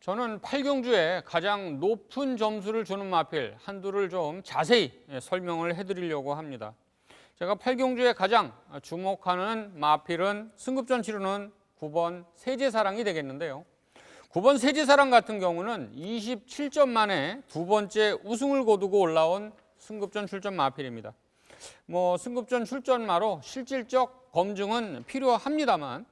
저는 8경주에 가장 높은 점수를 주는 마필 한두를 좀 자세히 설명을 해드리려고 합니다. 제가 8경주에 가장 주목하는 마필은 승급전 치르는 9번 세제사랑이 되겠는데요. 9번 세제사랑 같은 경우는 27점 만에 두 번째 우승을 거두고 올라온 승급전 출전 마필입니다. 승급전 출전마로 실질적 검증은 필요합니다만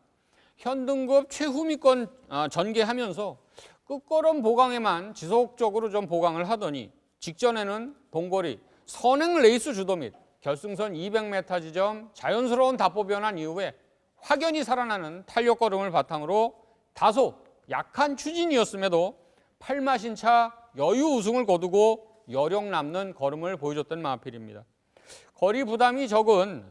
현등급 최후미권 전개하면서 끝걸음 보강에만 지속적으로 좀 보강을 하더니 직전에는 동거리 선행 레이스 주도 및 결승선 200m 지점 자연스러운 답보 변환 이후에 확연히 살아나는 탄력 걸음을 바탕으로 다소 약한 추진이었음에도 8마신차 여유 우승을 거두고 여력 남는 걸음을 보여줬던 마필입니다. 거리 부담이 적은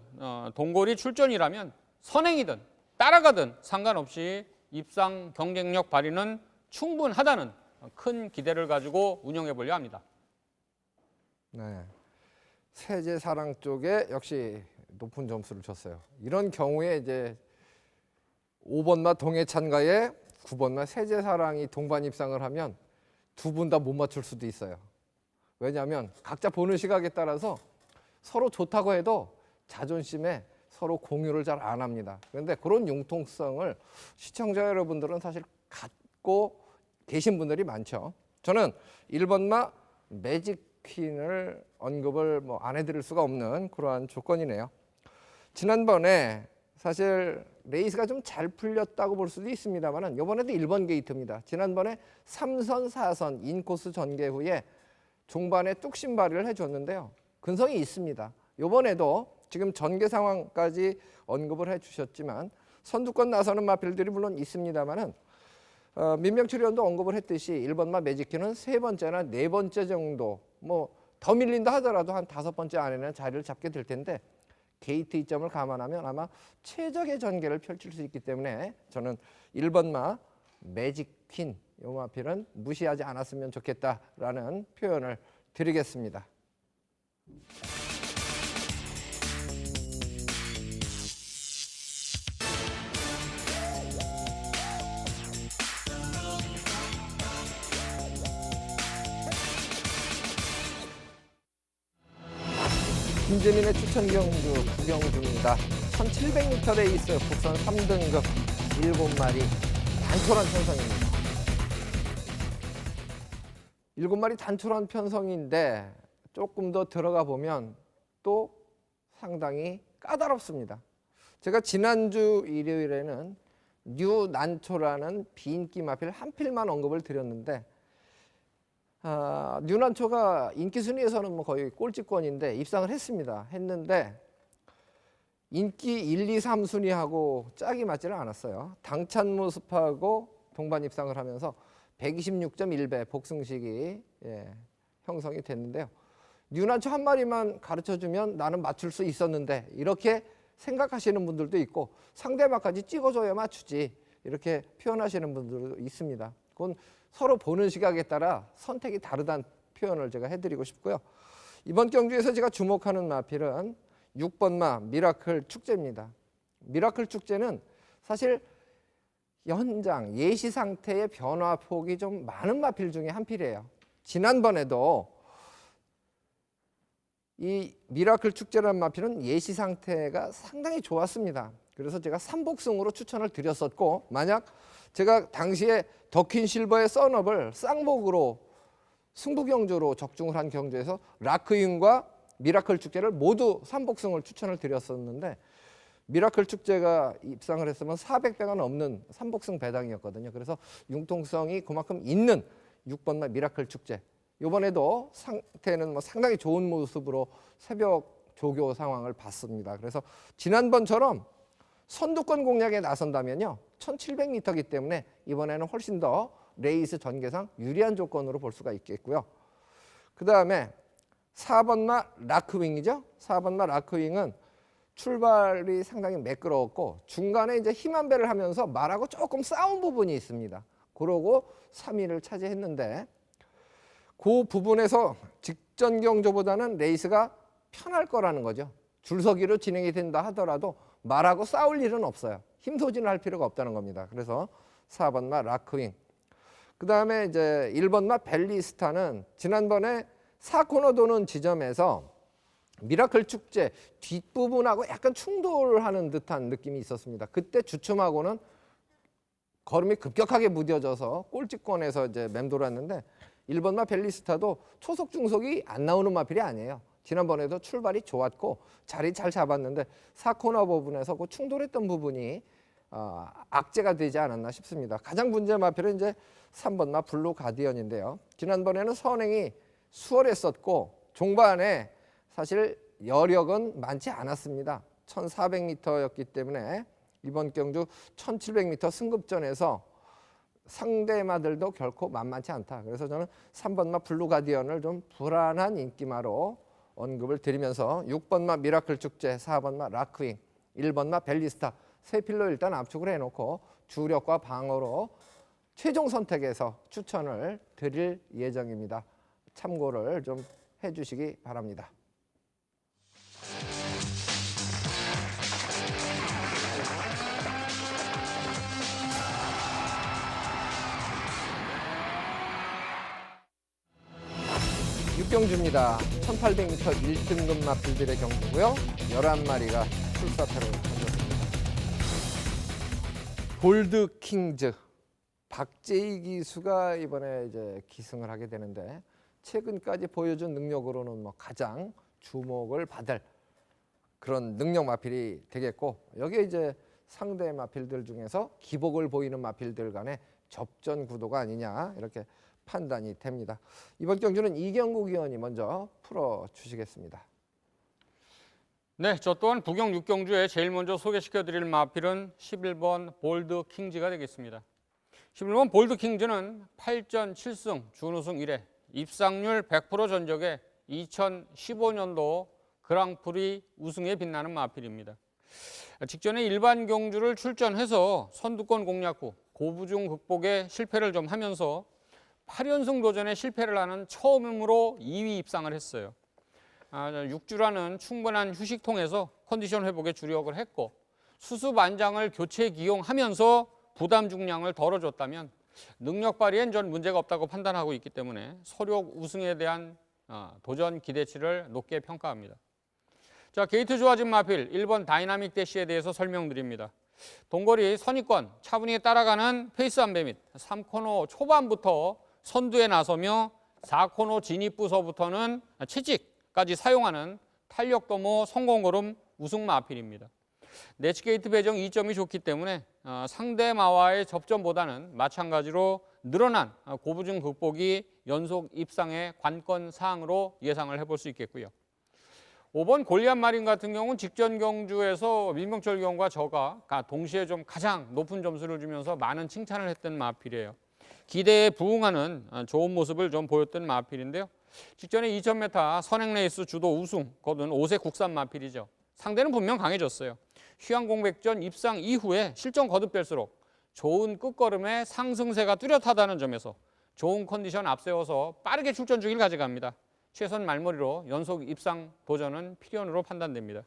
동거리 출전이라면 선행이든 따라가든 상관없이 입상 경쟁력 발휘는 충분하다는 큰 기대를 가지고 운영해 보려 합니다.
네, 세제사랑 쪽에 역시 높은 점수를 줬어요. 이런 경우에 이제 5번마 동해찬과의 9번마 세제사랑이 동반 입상을 하면 두 분 다 못 맞출 수도 있어요. 왜냐하면 각자 보는 시각에 따라서 서로 좋다고 해도 자존심에 서로 공유를 잘 안 합니다. 그런데 그런 융통성을 시청자 여러분들은 사실 갖고 계신 분들이 많죠. 저는 1번마 매직퀸을 언급을 안 해드릴 수가 없는 그러한 조건이네요. 지난번에 사실 레이스가 좀 잘 풀렸다고 볼 수도 있습니다만 이번에도 1번 게이트입니다. 지난번에 3선, 4선 인코스 전개 후에 종반에 뚝심 발휘를 해줬는데요. 근성이 있습니다. 이번에도 지금 전개 상황까지 언급을 해주셨지만 선두권 나서는 마필들이 물론 있습니다만은 민병철 의원도 언급을 했듯이 1번마 매직퀸은 세 번째나 네 번째 정도 더 밀린다 하더라도 한 5번째 안에는 자리를 잡게 될 텐데 게이트 이점을 감안하면 아마 최적의 전개를 펼칠 수 있기 때문에 저는 1번마 매직퀸 이 마필은 무시하지 않았으면 좋겠다라는 표현을 드리겠습니다. 김재민의 추천 경주 구경 중입니다. 1700m 레이스 국선 3등급 7마리 단촐한 편성입니다. 7마리 단촐한 편성인데 조금 더 들어가 보면 또 상당히 까다롭습니다. 제가 지난주 일요일에는 뉴난초라는 비인기 마필 한 필만 언급을 드렸는데 뉴난초가 인기 순위에서는 거의 꼴찌권인데 입상을 했는데 인기 1, 2, 3 순위하고 짝이 맞지를 않았어요. 당찬 모습하고 동반 입상을 하면서 126.1배 복승식이 형성이 됐는데요. 뉴난초 한 마리만 가르쳐주면 나는 맞출 수 있었는데 이렇게 생각하시는 분들도 있고 상대방까지 찍어줘야 맞추지 이렇게 표현하시는 분들도 있습니다. 그건 서로 보는 시각에 따라 선택이 다르다는 표현을 제가 해드리고 싶고요. 이번 경주에서 제가 주목하는 마필은 6번마 미라클 축제입니다. 미라클 축제는 사실 현장 예시 상태의 변화폭이 좀 많은 마필 중에 한 필이에요. 지난번에도 이 미라클 축제라는 마필은 예시 상태가 상당히 좋았습니다. 그래서 제가 3복승으로 추천을 드렸었고 만약 제가 당시에 더퀸 실버의 썬업을 쌍복으로 승부경주로 적중을 한 경주에서 라크윈과 미라클 축제를 모두 3복승을 추천을 드렸었는데 미라클 축제가 입상을 했으면 400배가 넘는 3복승 배당이었거든요. 그래서 융통성이 그만큼 있는 6번마 미라클 축제. 이번에도 상태는 상당히 좋은 모습으로 새벽 조교 상황을 봤습니다. 그래서 지난번처럼 선두권 공략에 나선다면요. 1700m이기 때문에 이번에는 훨씬 더 레이스 전개상 유리한 조건으로 볼 수가 있겠고요. 그 다음에 4번마 라크윙이죠. 4번마 라크윙은 출발이 상당히 매끄러웠고 중간에 이제 힘한 배를 하면서 말하고 조금 싸운 부분이 있습니다. 그러고 3위를 차지했는데 그 부분에서 직전 경주보다는 레이스가 편할 거라는 거죠. 줄서기로 진행이 된다 하더라도 말하고 싸울 일은 없어요. 힘 소진을 할 필요가 없다는 겁니다. 그래서 4번 마 라크윙. 그다음에 이제 1번 마 벨리스타는 지난번에 4코너 도는 지점에서 미라클 축제 뒷부분하고 약간 충돌하는 듯한 느낌이 있었습니다. 그때 주춤하고는 걸음이 급격하게 무뎌져서 꼴찌권에서 이제 맴돌았는데 1번 마 벨리스타도 초속 중속이 안 나오는 마필이 아니에요. 지난번에도 출발이 좋았고 자리 잘 잡았는데 4코너 부분에서 그 충돌했던 부분이 악재가 되지 않았나 싶습니다. 가장 문제 마필은 이제 3번 마 블루 가디언인데요. 지난번에는 선행이 수월했었고 종반에 사실 여력은 많지 않았습니다. 1400m였기 때문에 이번 경주 1700m 승급전에서 상대마들도 결코 만만치 않다. 그래서 저는 3번 마 블루 가디언을 좀 불안한 인기마로 언급을 드리면서 6번 마 미라클 축제, 4번 마 라크윙, 1번 마 벨리스타 세 필로 일단 압축을 해놓고 주력과 방어로 최종 선택해서 추천을 드릴 예정입니다. 참고를 좀 해주시기 바랍니다. 육경주입니다. 1800m 1등급 마필들의 경주고요. 11마리가 출사표를 던졌습니다. 볼드 킹즈 박재희 기수가 이번에 이제 기승을 하게 되는데 최근까지 보여준 능력으로는 뭐 가장 주목을 받을 그런 능력 마필이 되겠고 여기에 이제 상대 마필들 중에서 기복을 보이는 마필들 간의 접전 구도가 아니냐 이렇게 판단이 됩니다. 이번 경주는 이경국 의원이 먼저 풀어주시겠습니다.
네, 저 또한 부경 6경주에 제일 먼저 소개시켜드릴 마필은 11번 볼드 킹즈가 되겠습니다. 11번 볼드 킹즈는 8전 7승 준우승 1회 입상률 100% 전적에 2015년도 그랑프리 우승에 빛나는 마필입니다. 직전에 일반 경주를 출전해서 선두권 공략 후 고부중 극복에 실패를 좀 하면서 8연승 도전에 실패를 하는 처음으로 2위 입상을 했어요. 6주라는 충분한 휴식 통해서 컨디션 회복에 주력을 했고 수습안장을 교체 기용하면서 부담 중량을 덜어줬다면 능력 발휘엔 전 문제가 없다고 판단하고 있기 때문에 서력 우승에 대한 도전 기대치를 높게 평가합니다. 자, 게이트 좋아진 마필 1번 다이나믹 대시에 대해서 설명드립니다. 동거리 선입권 차분히 따라가는 페이스 안배 및 3코너 초반부터 선두에 나서며 4코너 진입부서부터는 채찍까지 사용하는 탄력 도모 성공걸음 우승 마필입니다. 내치게이트 배정 2점이 좋기 때문에 상대 마와의 접점보다는 마찬가지로 늘어난 고부중 극복이 연속 입상의 관건 사항으로 예상을 해볼 수 있겠고요. 5번 골리앗 마린 같은 경우는 직전 경주에서 민병철 경과 저가 동시에 좀 가장 높은 점수를 주면서 많은 칭찬을 했던 마필이에요. 기대에 부응하는 좋은 모습을 좀 보였던 마필인데요. 직전에 2000m 선행 레이스 주도 우승 거둔 5세 국산 마필이죠. 상대는 분명 강해졌어요. 휴양공백전 입상 이후에 실전 거듭될수록 좋은 끝걸음에 상승세가 뚜렷하다는 점에서 좋은 컨디션 앞세워서 빠르게 출전 주기를 가져갑니다. 최선 말머리로 연속 입상 도전은 필연으로 판단됩니다.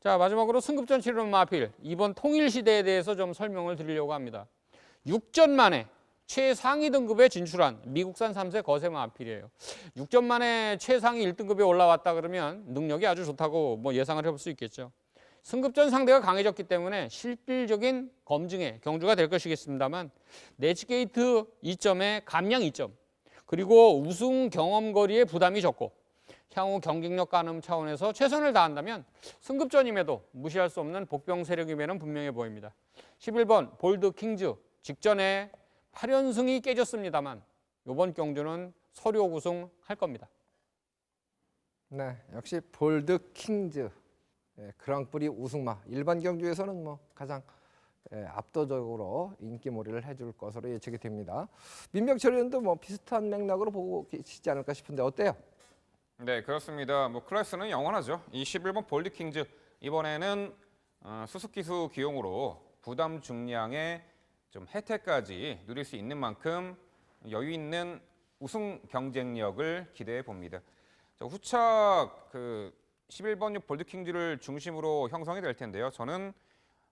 자, 마지막으로 승급전 치르는 마필 2번 통일시대에 대해서 좀 설명을 드리려고 합니다. 6전 만에 최상위 등급에 진출한 미국산 3세 거세 마필이에요. 6전 만에 최상위 1등급에 올라왔다 그러면 능력이 아주 좋다고 예상을 해볼 수 있겠죠. 승급전 상대가 강해졌기 때문에 실질적인 검증의 경주가 될 것이겠습니다만 내치게이트 2점에 감량 2점 그리고 우승 경험거리에 부담이 적고 향후 경쟁력 가늠 차원에서 최선을 다한다면 승급전임에도 무시할 수 없는 복병 세력임에는 분명해 보입니다. 11번 볼드 킹즈 직전에 8연승이 깨졌습니다만 이번 경주는 서력 우승할 겁니다.
네, 역시 볼드 킹즈 그랑프리 우승마 일반 경주에서는 가장 압도적으로 인기몰이를 해줄 것으로 예측이 됩니다. 민병철 의원도 비슷한 맥락으로 보고 계시지 않을까 싶은데 어때요?
네, 그렇습니다. 클래스는 영원하죠. 이 11번 볼드 킹즈 이번에는 수습기수 기용으로 부담 중량의 좀 혜택까지 누릴 수 있는 만큼 여유 있는 우승 경쟁력을 기대해 봅니다. 자, 후착 11번육 볼드킹즈를 중심으로 형성이 될 텐데요. 저는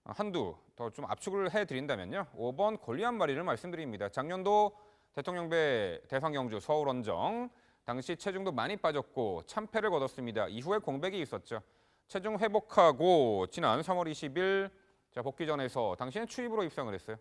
한두 더 좀 압축을 해드린다면요. 5번 골리앗 마리를 말씀드립니다. 작년도 대통령배 대상경주 서울원정 당시 체중도 많이 빠졌고 참패를 거뒀습니다. 이후에 공백이 있었죠. 체중 회복하고 지난 3월 20일 복귀전에서 당시에는 추입으로 입상을 했어요.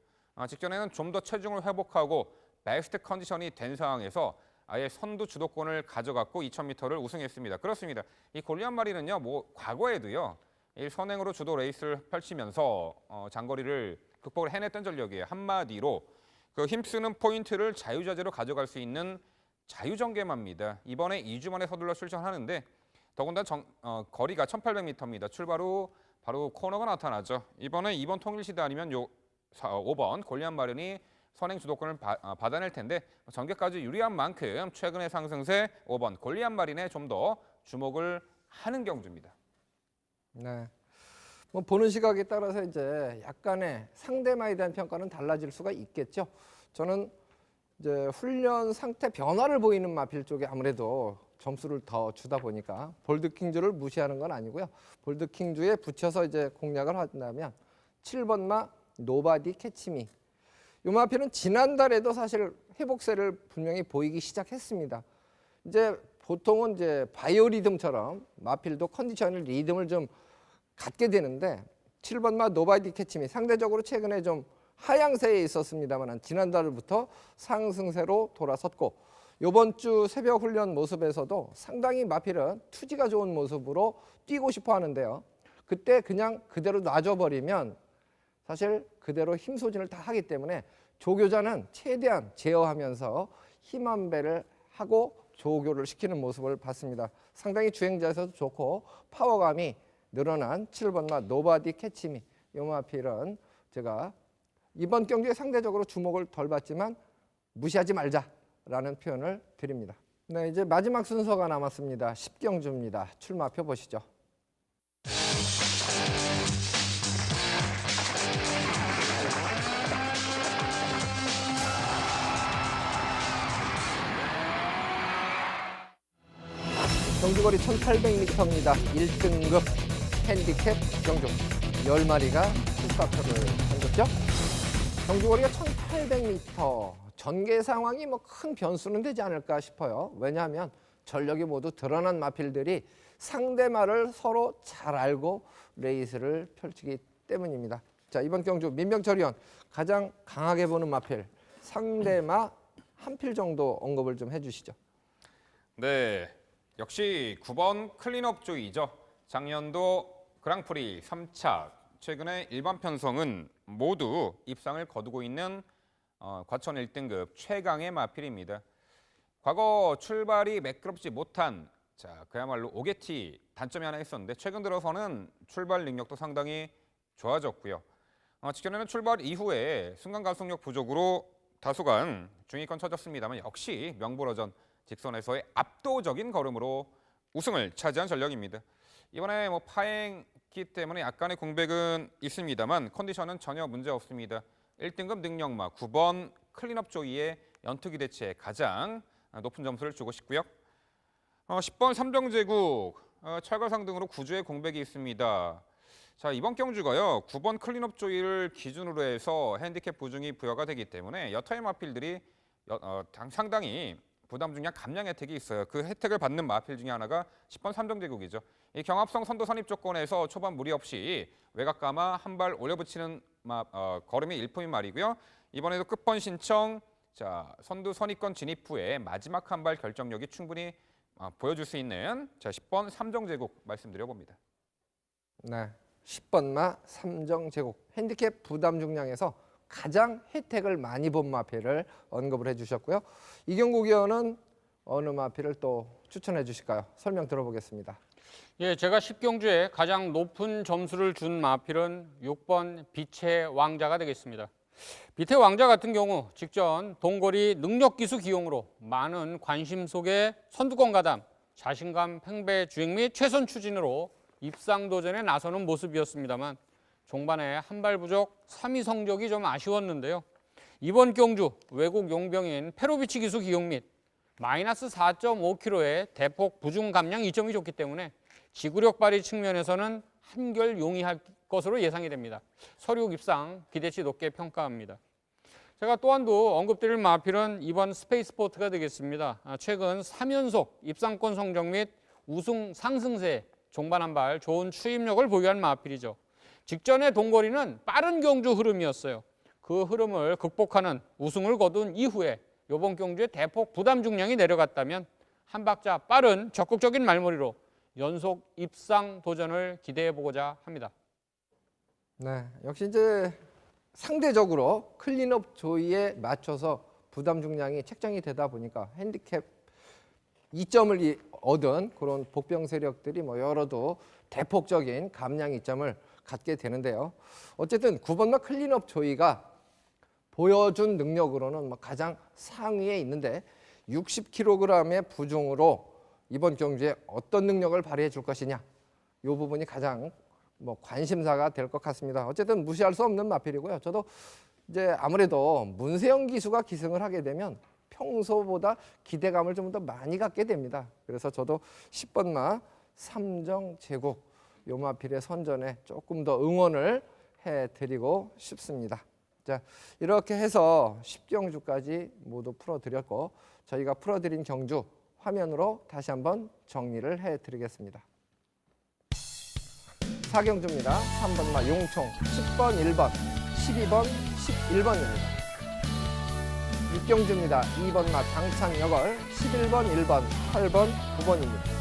직전에는 좀 더 체중을 회복하고 베스트 컨디션이 된 상황에서 아예 선두 주도권을 가져갔고 2000m를 우승했습니다. 그렇습니다. 이 골리앗 마리는요, 과거에도요, 이 선행으로 주도 레이스를 펼치면서 장거리를 극복을 해냈던 전력이에요. 한마디로 그 힘쓰는 포인트를 자유자재로 가져갈 수 있는 자유전개마입니다. 이번에 2주 만에 서둘러 출전하는데 더군다나 거리가 1800m입니다. 출발 후 바로 코너가 나타나죠. 이번에 2번 통일시대 아니면 5번 골리앗 마린이 선행 주도권을 받아낼 텐데 전개까지 유리한 만큼 최근의 상승세 5번 골리앗 마린에 좀 더 주목을 하는 경주입니다.
네. 뭐 보는 시각에 따라서 이제 약간의 상대마에 대한 평가는 달라질 수가 있겠죠. 저는 이제 훈련 상태 변화를 보이는 마필 쪽에 아무래도 점수를 더 주다 보니까 볼드킹주를 무시하는 건 아니고요. 볼드킹주에 붙여서 이제 공략을 한다면 7번마 노바디 캐치미. 이 마필은 지난달에도 사실 회복세를 분명히 보이기 시작했습니다. 이제 보통은 이제 바이오리듬처럼 마필도 컨디션을 리듬을 좀 갖게 되는데 7번마 노바디 캐치미 상대적으로 최근에 좀 하향세에 있었습니다만 지난달부터 상승세로 돌아섰고 이번 주 새벽 훈련 모습에서도 상당히 마필은 투지가 좋은 모습으로 뛰고 싶어 하는데요. 그때 그냥 그대로 놔줘버리면 사실 그대로 힘 소진을 다 하기 때문에 조교자는 최대한 제어하면서 힘 안배를 하고 조교를 시키는 모습을 봤습니다. 상당히 주행자에서도 좋고 파워감이 늘어난 7번마 노바디 캐치미. 이 마필은 제가 이번 경기에 상대적으로 주목을 덜 받지만 무시하지 말자라는 표현을 드립니다. 네, 이제 마지막 순서가 남았습니다. 10경주입니다. 출마표 보시죠. 경주거리 1800m입니다. 1등급 핸디캡 경주 10마리가 출사표를 던졌죠. 경주거리가 1800m. 전개 상황이 뭐 큰 변수는 되지 않을까 싶어요. 왜냐하면 전력이 모두 드러난 마필들이 상대마를 서로 잘 알고 레이스를 펼치기 때문입니다. 자, 이번 경주 민병철위원 가장 강하게 보는 마필 상대마 한 필 정도 언급을 좀 해주시죠.
네, 역시 9번 클린업조이죠. 작년도 그랑프리 3차, 최근에 일반 편성은 모두 입상을 거두고 있는 과천 1등급 최강의 마필입니다. 과거 출발이 매끄럽지 못한 그야말로 오게티 단점이 하나 있었는데 최근 들어서는 출발 능력도 상당히 좋아졌고요. 직전에는 출발 이후에 순간 가속력 부족으로 다소간 중위권 쳐졌습니다만 역시 명불허전 직선에서의 압도적인 걸음으로 우승을 차지한 전력입니다. 이번에 파행기 때문에 약간의 공백은 있습니다만 컨디션은 전혀 문제 없습니다. 1등급 능력마 9번 클린업 조이의 연투기 대체에 가장 높은 점수를 주고 싶고요. 10번 삼정제국 철거상 등으로 9주의 공백이 있습니다. 자, 이번 경주가요. 9번 클린업 조이를 기준으로 해서 핸디캡 보증이 부여가 되기 때문에 여타의 마필들이 상당히 부담 중량 감량 혜택이 있어요. 그 혜택을 받는 마필 중에 하나가 10번 삼정제국이죠. 이 경합성 선도 선입 조건에서 초반 무리 없이 외곽 감아 한 발 올려붙이는 걸음이 일품인 말이고요. 이번에도 끝번 신청, 선두 선입권 진입 후에 마지막 한 발 결정력이 충분히 보여줄 수 있는 10번 삼정제국 말씀드려봅니다.
네, 10번마 삼정제국 핸디캡 부담 중량에서 가장 혜택을 많이 본 마필을 언급을 해주셨고요. 이경국 의원은 어느 마필을 또 추천해 주실까요? 설명 들어보겠습니다.
예, 제가 10경주에 가장 높은 점수를 준 마필은 6번 빛의 왕자가 되겠습니다. 빛의 왕자 같은 경우 직전 동거리 능력기수 기용으로 많은 관심 속에 선두권 가담, 자신감 팽배 주행 및 최선 추진으로 입상 도전에 나서는 모습이었습니다만 종반에 한 발 부족 3위 성적이 좀 아쉬웠는데요. 이번 경주 외국 용병인 페로비치 기수 기용 및 마이너스 4.5kg의 대폭 부중 감량 이점이 좋기 때문에 지구력 발휘 측면에서는 한결 용이할 것으로 예상이 됩니다. 서류 입상 기대치 높게 평가합니다. 제가 또한도 언급드릴 마필은 이번 스페이스포트가 되겠습니다. 최근 3연속 입상권 성적 및 우승 상승세 종반 한 발 좋은 추임력을 보유한 마필이죠. 직전의 동거리는 빠른 경주 흐름이었어요. 그 흐름을 극복하는 우승을 거둔 이후에 이번 경주에 대폭 부담 중량이 내려갔다면 한 박자 빠른 적극적인 말머리로 연속 입상 도전을 기대해 보고자 합니다.
네, 역시 이제 상대적으로 클린업 조이에 맞춰서 부담 중량이 책정이 되다 보니까 핸디캡 2점을 얻은 그런 복병 세력들이 뭐 여러도 대폭적인 감량 이점을 갖게 되는데요. 어쨌든 9번마 클린업 조이가 보여준 능력으로는 뭐 가장 상위에 있는데 60kg의 부중으로 이번 경주에 어떤 능력을 발휘해 줄 것이냐, 이 부분이 가장 뭐 관심사가 될 것 같습니다. 어쨌든 무시할 수 없는 마필이고요. 저도 이제 아무래도 문세영 기수가 기승을 하게 되면 평소보다 기대감을 좀 더 많이 갖게 됩니다. 그래서 저도 10번마 삼정 제국 요 마필의 선전에 조금 더 응원을 해드리고 싶습니다. 자, 이렇게 해서 10경주까지 모두 풀어드렸고 저희가 풀어드린 경주 화면으로 다시 한번 정리를 해드리겠습니다. 4경주입니다. 3번마 용총, 10번 1번, 12번 11번입니다. 6경주입니다. 2번마 장창여걸, 11번 1번, 8번 9번입니다.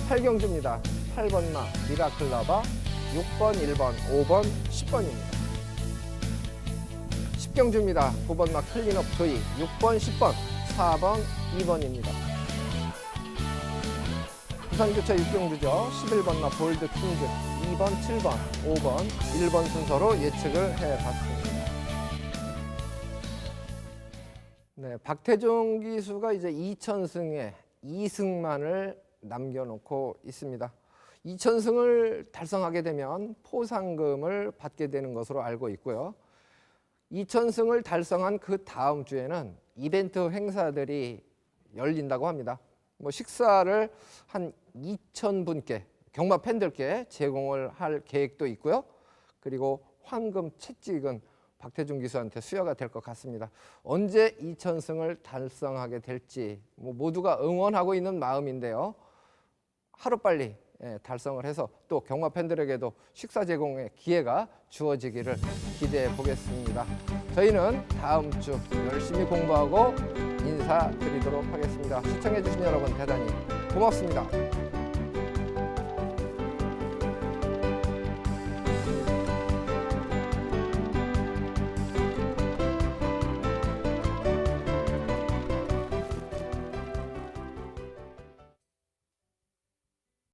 8경주입니다. 8번마 미라클라바, 6번 1번, 5번 10번입니다. 10경주입니다. 9번마 클린업 조이, 6번 10번, 4번 2번입니다. 부산교차 6경주죠. 11번마 볼드 킹즈, 2번 7번, 5번 1번 순서로 예측을 해봤습니다. 네, 박태종 기수가 이제 2000승에 2승만을 남겨놓고 있습니다. 2000승을 달성하게 되면 포상금을 받게 되는 것으로 알고 있고요. 2000승을 달성한 그 다음 주에는 이벤트 행사들이 열린다고 합니다. 뭐 식사를 한 2000분께 경마 팬들께 제공을 할 계획도 있고요. 그리고 황금 채찍은 박태종 기수한테 수여가 될 것 같습니다. 언제 2000승을 달성하게 될지 뭐 모두가 응원하고 있는 마음인데요. 하루빨리 달성을 해서 또 경마 팬들에게도 식사 제공의 기회가 주어지기를 기대해 보겠습니다. 저희는 다음 주 열심히 공부하고 인사드리도록 하겠습니다. 시청해 주신 여러분 대단히 고맙습니다.